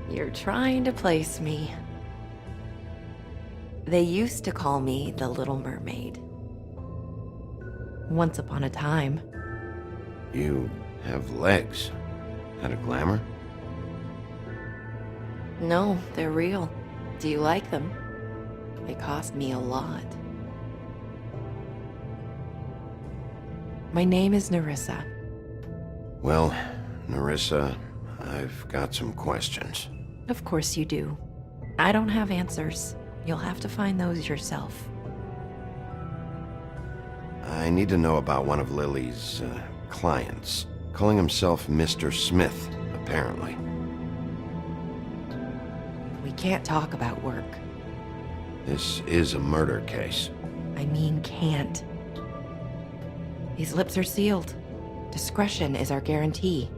You're trying to place me. They used to call me the Little Mermaid. Once upon a time. You have legs. That a glamour? No, they're real. Do you like them? They cost me a lot. My name is Nerissa. Well, Nerissa, I've got some questions. Of course you do. I don't have answers. You'll have to find those yourself. I need to know about one of Lily's clients, calling himself Mr. Smith, apparently. We can't talk about work. This is a murder case. I mean can't. These lips are sealed. Discretion is our guarantee.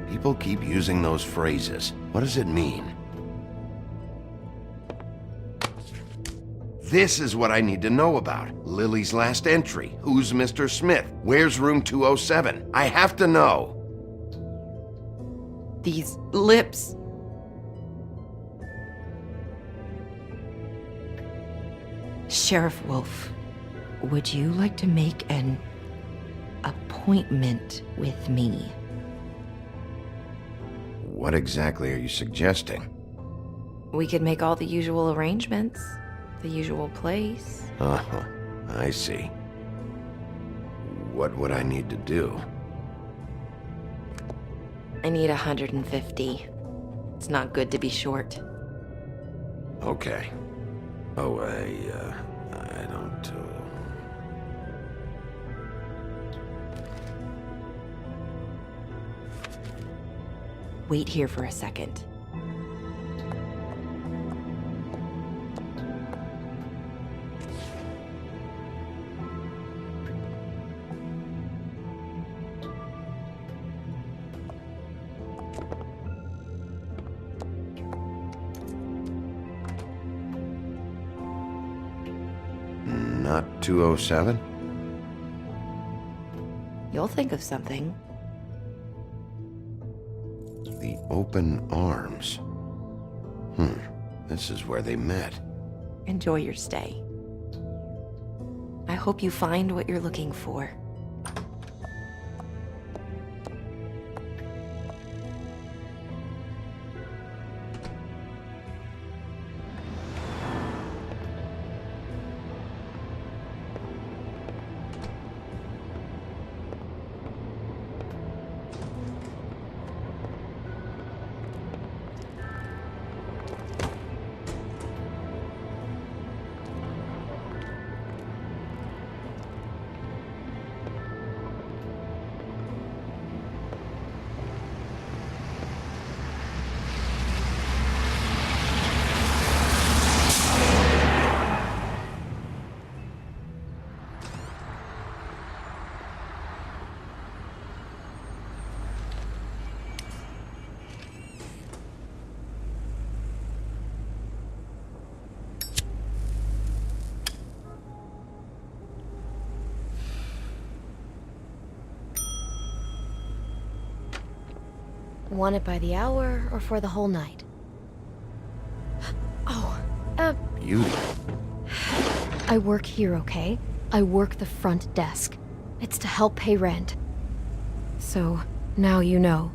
People keep using those phrases. What does it mean? This is what I need to know about. Lily's last entry. Who's Mr. Smith? Where's room 207? I have to know. These lips. Sheriff Wolf, would you like to make an appointment with me? What exactly are you suggesting? We could make all the usual arrangements. The usual place. Uh-huh. I see. What would I need to do? I need 150. It's not good to be short. Okay. Oh, I don't... Wait here for a second. Not 207? You'll think of something. The open arms. This is where they met. Enjoy your stay. I hope you find what you're looking for. Want it by the hour or for the whole night? Oh, Beauty. I work here, okay? I work the front desk. It's to help pay rent. So, now you know.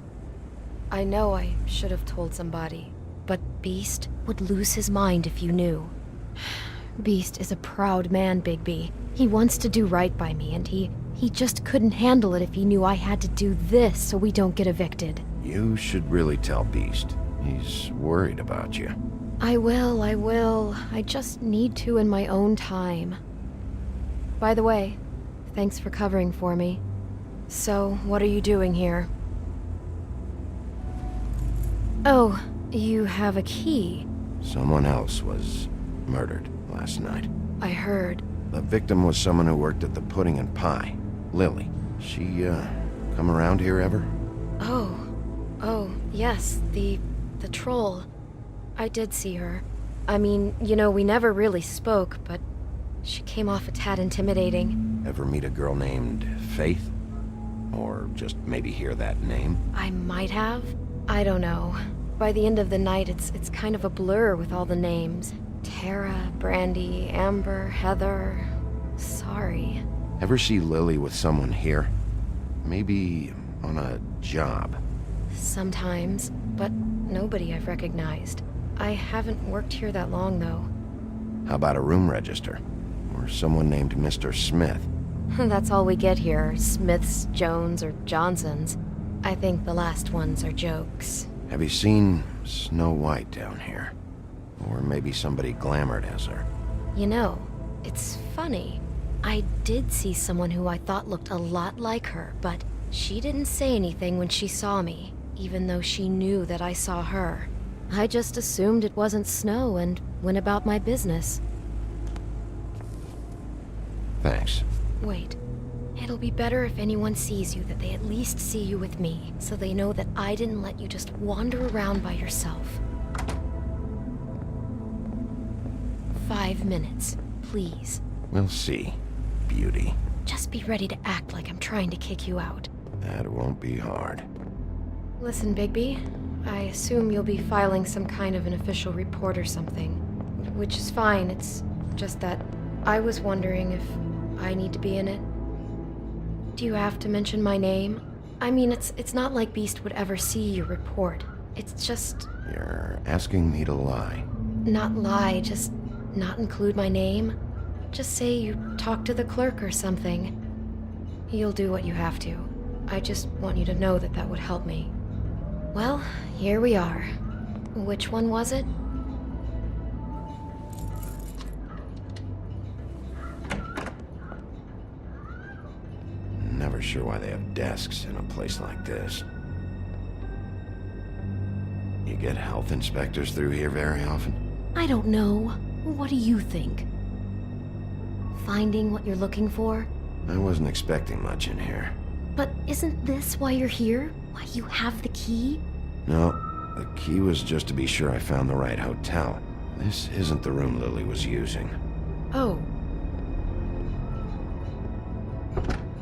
I know I should have told somebody, but Beast would lose his mind if you knew. Beast is a proud man, Bigby. He wants to do right by me, and he just couldn't handle it if he knew I had to do this so we don't get evicted. You should really tell Beast. He's worried about you. I will. I just need to in my own time. By the way, thanks for covering for me. So, what are you doing here? Oh, you have a key. Someone else was murdered last night. I heard. The victim was someone who worked at the Pudding and Pie, Lily. She, come around here ever? Oh, yes, the troll. I did see her. I mean, you know, we never really spoke, but she came off a tad intimidating. Ever meet a girl named Faith? Or just maybe hear that name? I might have. I don't know. By the end of the night, it's kind of a blur with all the names. Tara, Brandy, Amber, Heather. Sorry. Ever see Lily with someone here? Maybe on a job? Sometimes, but nobody I've recognized. I haven't worked here that long, though. How about a room register? Or someone named Mr. Smith? That's all we get here, Smiths, Jones, or Johnsons. I think the last ones are jokes. Have you seen Snow White down here? Or maybe somebody glamored as her? You know, it's funny. I did see someone who I thought looked a lot like her, but she didn't say anything when she saw me, even though she knew that I saw her. I just assumed it wasn't Snow and went about my business. Thanks. Wait. It'll be better if anyone sees you that they at least see you with me, so they know that I didn't let you just wander around by yourself. 5 minutes, please. We'll see, beauty. Just be ready to act like I'm trying to kick you out. That won't be hard. Listen, Bigby, I assume you'll be filing some kind of an official report or something. Which is fine, it's just that I was wondering if I need to be in it. Do you have to mention my name? I mean, it's not like Beast would ever see your report. It's just... You're asking me to lie. Not lie, just not include my name. Just say you talked to the clerk or something. You'll do what you have to. I just want you to know that that would help me. Well, here we are. Which one was it? Never sure why they have desks in a place like this. You get health inspectors through here very often? I don't know. What do you think? Finding what you're looking for? I wasn't expecting much in here. But isn't this why you're here? Why you have the key? No, the key was just to be sure I found the right hotel. This isn't the room Lily was using. Oh.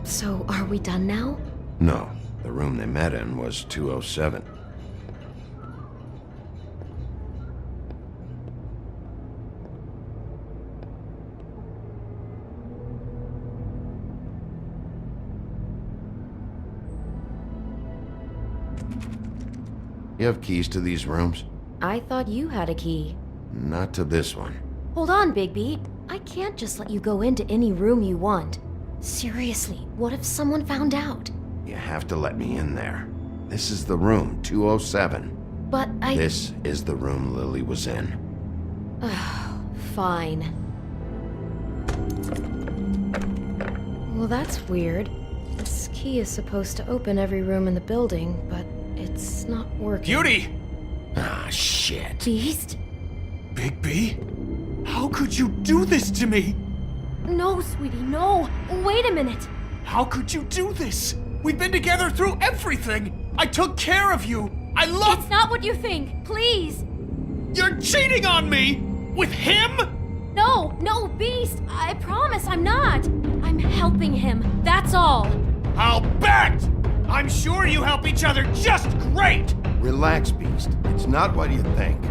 So, are we done now? No, the room they met in was 207. You have keys to these rooms? I thought you had a key. Not to this one. Hold on, Bigby. I can't just let you go into any room you want. Seriously, what if someone found out? You have to let me in there. This is the room, 207. But I... This is the room Lily was in. Fine. Well, that's weird. This key is supposed to open every room in the building, but it's not working. Beauty! Ah, shit. Beast? Bigby? How could you do this to me? No, sweetie, no. Wait a minute. How could you do this? We've been together through everything. I took care of you. I love... It's not what you think. Please. You're cheating on me! With him? No, Beast. I promise I'm not. I'm helping him. That's all. I'll bet! I'm sure you help each other just great! Relax, Beast. It's not what you think.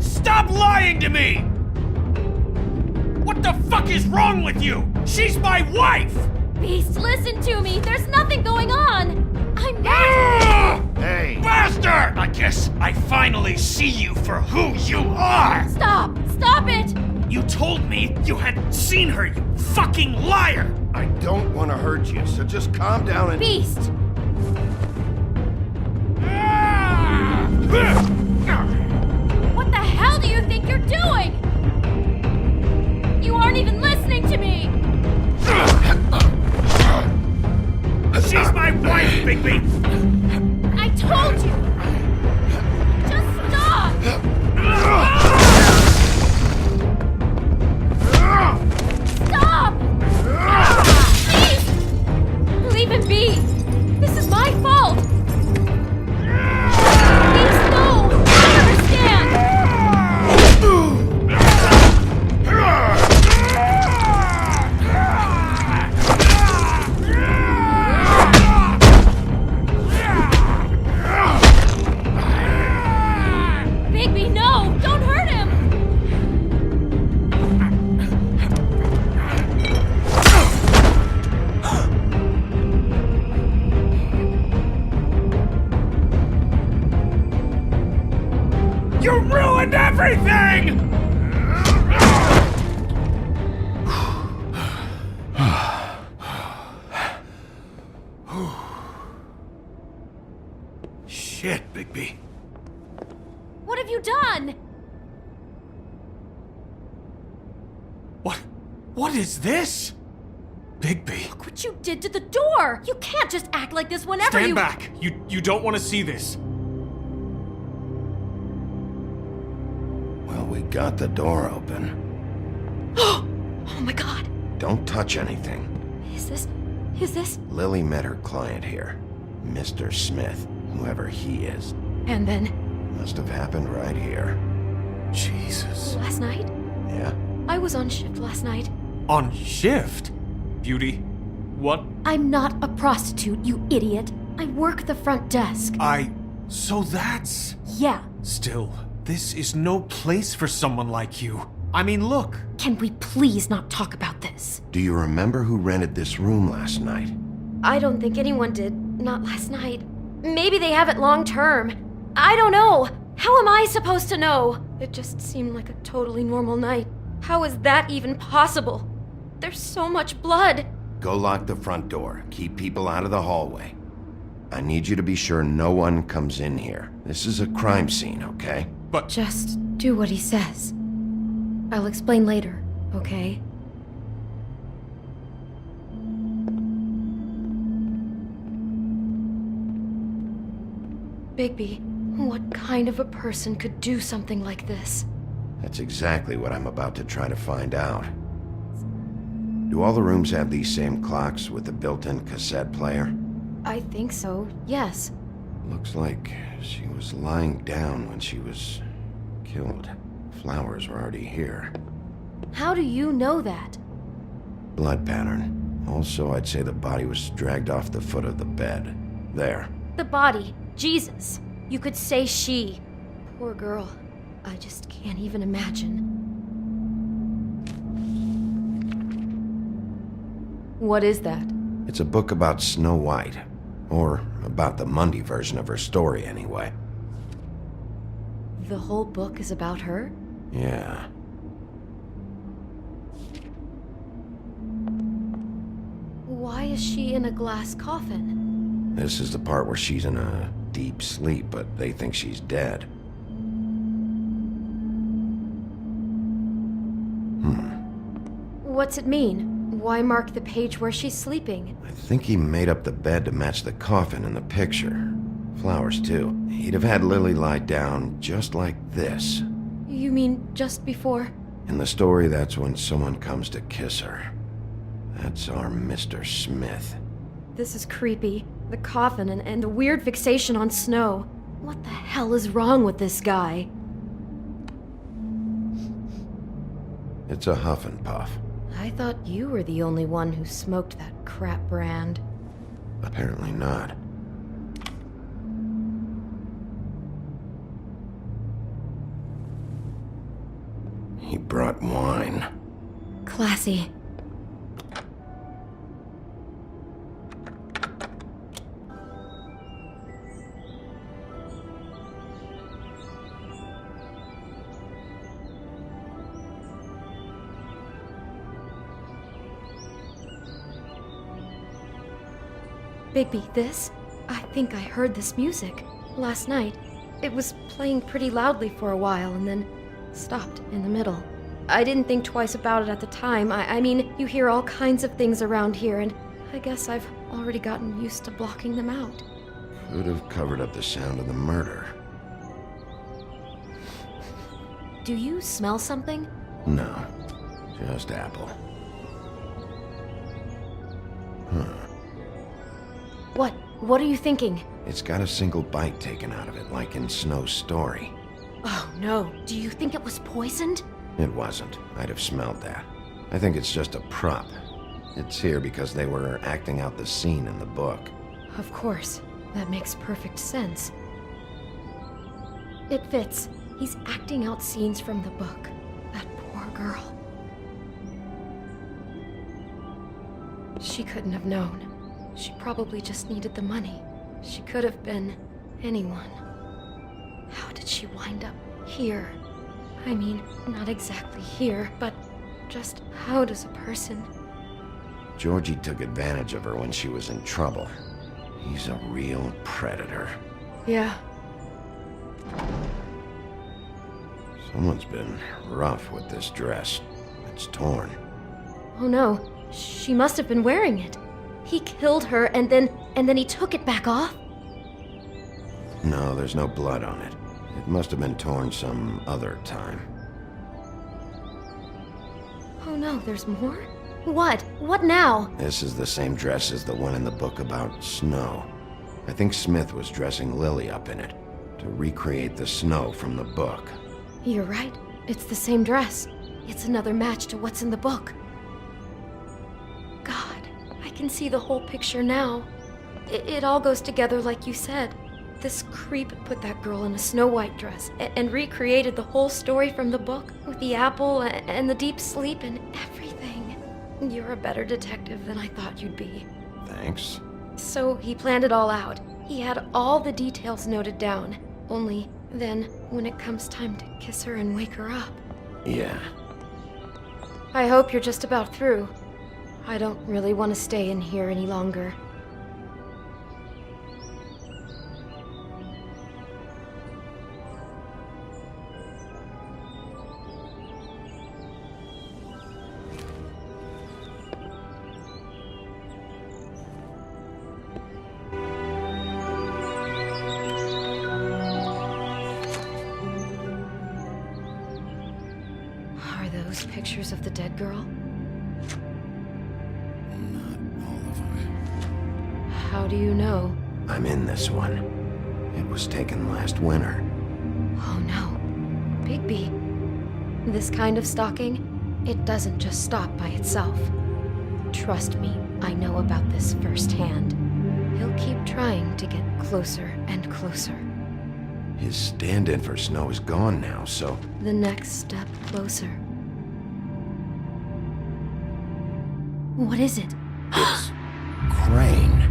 Stop lying to me! What the fuck is wrong with you? She's my wife! Beast, listen to me. There's nothing going on. I'm not... Hey! Bastard! I guess I finally see you for who you are! Stop! Stop it! You told me you hadn't seen her, you fucking liar! I don't want to hurt you, so just calm down and... Beast! even listening to me! She's my wife, Bigby! I told you! Just stop! Stop! Please! Leave him be! This is my fault! Please, no! I understand! Bigby, no! Don't hurt him! You ruined everything! Shit, Bigby. What have you done? What is this? Bigby. Look what you did to the door! You can't just act like this whenever Stand back! You don't want to see this. Well, we got the door open. Oh my god! Don't touch anything. Is this? Lily met her client here, Mr. Smith, whoever he is. And then? Must have happened right here. Jesus. Last night? Yeah? I was on shift last night. On shift? Beauty, what? I'm not a prostitute, you idiot. I work the front desk. So that's... Yeah. Still, this is no place for someone like you. I mean, look. Can we please not talk about this? Do you remember who rented this room last night? I don't think anyone did. Not last night. Maybe they have it long term. I don't know. How am I supposed to know? It just seemed like a totally normal night. How is that even possible? There's so much blood. Go lock the front door. Keep people out of the hallway. I need you to be sure no one comes in here. This is a crime scene, okay? But... Just do what he says. I'll explain later, okay? Bigby, what kind of a person could do something like this? That's exactly what I'm about to try to find out. Do all the rooms have these same clocks with the built-in cassette player? I think so, yes. Looks like she was lying down when she was killed. Flowers were already here. How do you know that? Blood pattern. Also, I'd say the body was dragged off the foot of the bed. There. The body. Jesus. You could say she. Poor girl. I just can't even imagine. What is that? It's a book about Snow White. Or about the Mundy version of her story, anyway. The whole book is about her? Yeah. Why is she in a glass coffin? This is the part where she's in a deep sleep, but they think she's dead. What's it mean? Why mark the page where she's sleeping? I think he made up the bed to match the coffin in the picture. Flowers, too. He'd have had Lily lie down just like this. You mean just before? In the story, that's when someone comes to kiss her. That's our Mr. Smith. This is creepy. The coffin and the weird fixation on Snow. What the hell is wrong with this guy? It's a huff and puff. I thought you were the only one who smoked that crap brand. Apparently not. He brought wine. Classy. Bigby, this? I think I heard this music last night. It was playing pretty loudly for a while and then stopped in the middle. I didn't think twice about it at the time. I mean, you hear all kinds of things around here, and I guess I've already gotten used to blocking them out. Could have covered up the sound of the murder. Do you smell something? No, just apple. Huh. What are you thinking? It's got a single bite taken out of it, like in Snow's story. Oh no, do you think it was poisoned? It wasn't. I'd have smelled that. I think it's just a prop. It's here because they were acting out the scene in the book. Of course. That makes perfect sense. It fits. He's acting out scenes from the book. That poor girl. She couldn't have known. She probably just needed the money. She could have been anyone. How did she wind up here? I mean, not exactly here, but just how does a person... Georgie took advantage of her when she was in trouble. He's a real predator. Yeah. Someone's been rough with this dress. It's torn. Oh no, she must have been wearing it. He killed her and then he took it back off? No, there's no blood on it. It must have been torn some other time. Oh no, there's more? What? What now? This is the same dress as the one in the book about Snow. I think Smith was dressing Lily up in it, to recreate the Snow from the book. You're right. It's the same dress. It's another match to what's in the book. God, I can see the whole picture now. It all goes together like you said. This creep put that girl in a Snow White dress and recreated the whole story from the book with the apple and the deep sleep and everything. You're a better detective than I thought you'd be. Thanks. So he planned it all out. He had all the details noted down. Only then, when it comes time to kiss her and wake her up. Yeah. I hope you're just about through. I don't really want to stay in here any longer. Pictures of the dead girl? Not all of them. How do you know? I'm in this one. It was taken last winter. Oh no. Bigby. This kind of stalking, it doesn't just stop by itself. Trust me, I know about this firsthand. He'll keep trying to get closer and closer. His stand-in for Snow is gone now, so... The next step closer. What is it? It's Crane.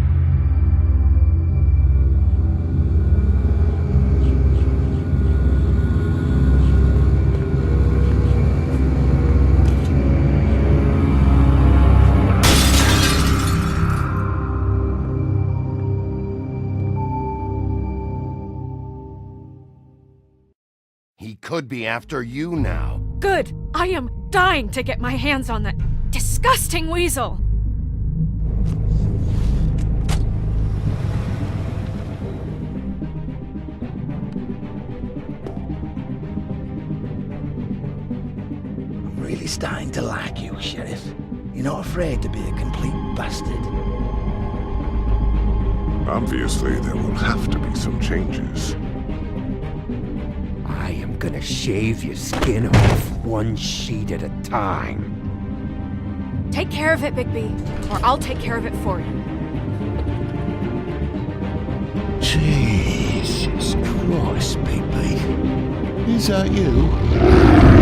He could be after you now. Good! I am dying to get my hands on that disgusting weasel! I'm really starting to like you, Sheriff. You're not afraid to be a complete bastard. Obviously, there will have to be some changes. I am gonna shave your skin off one sheet at a time. Take care of it, Bigby, or I'll take care of it for you. Jesus Christ, Bigby. Is that you?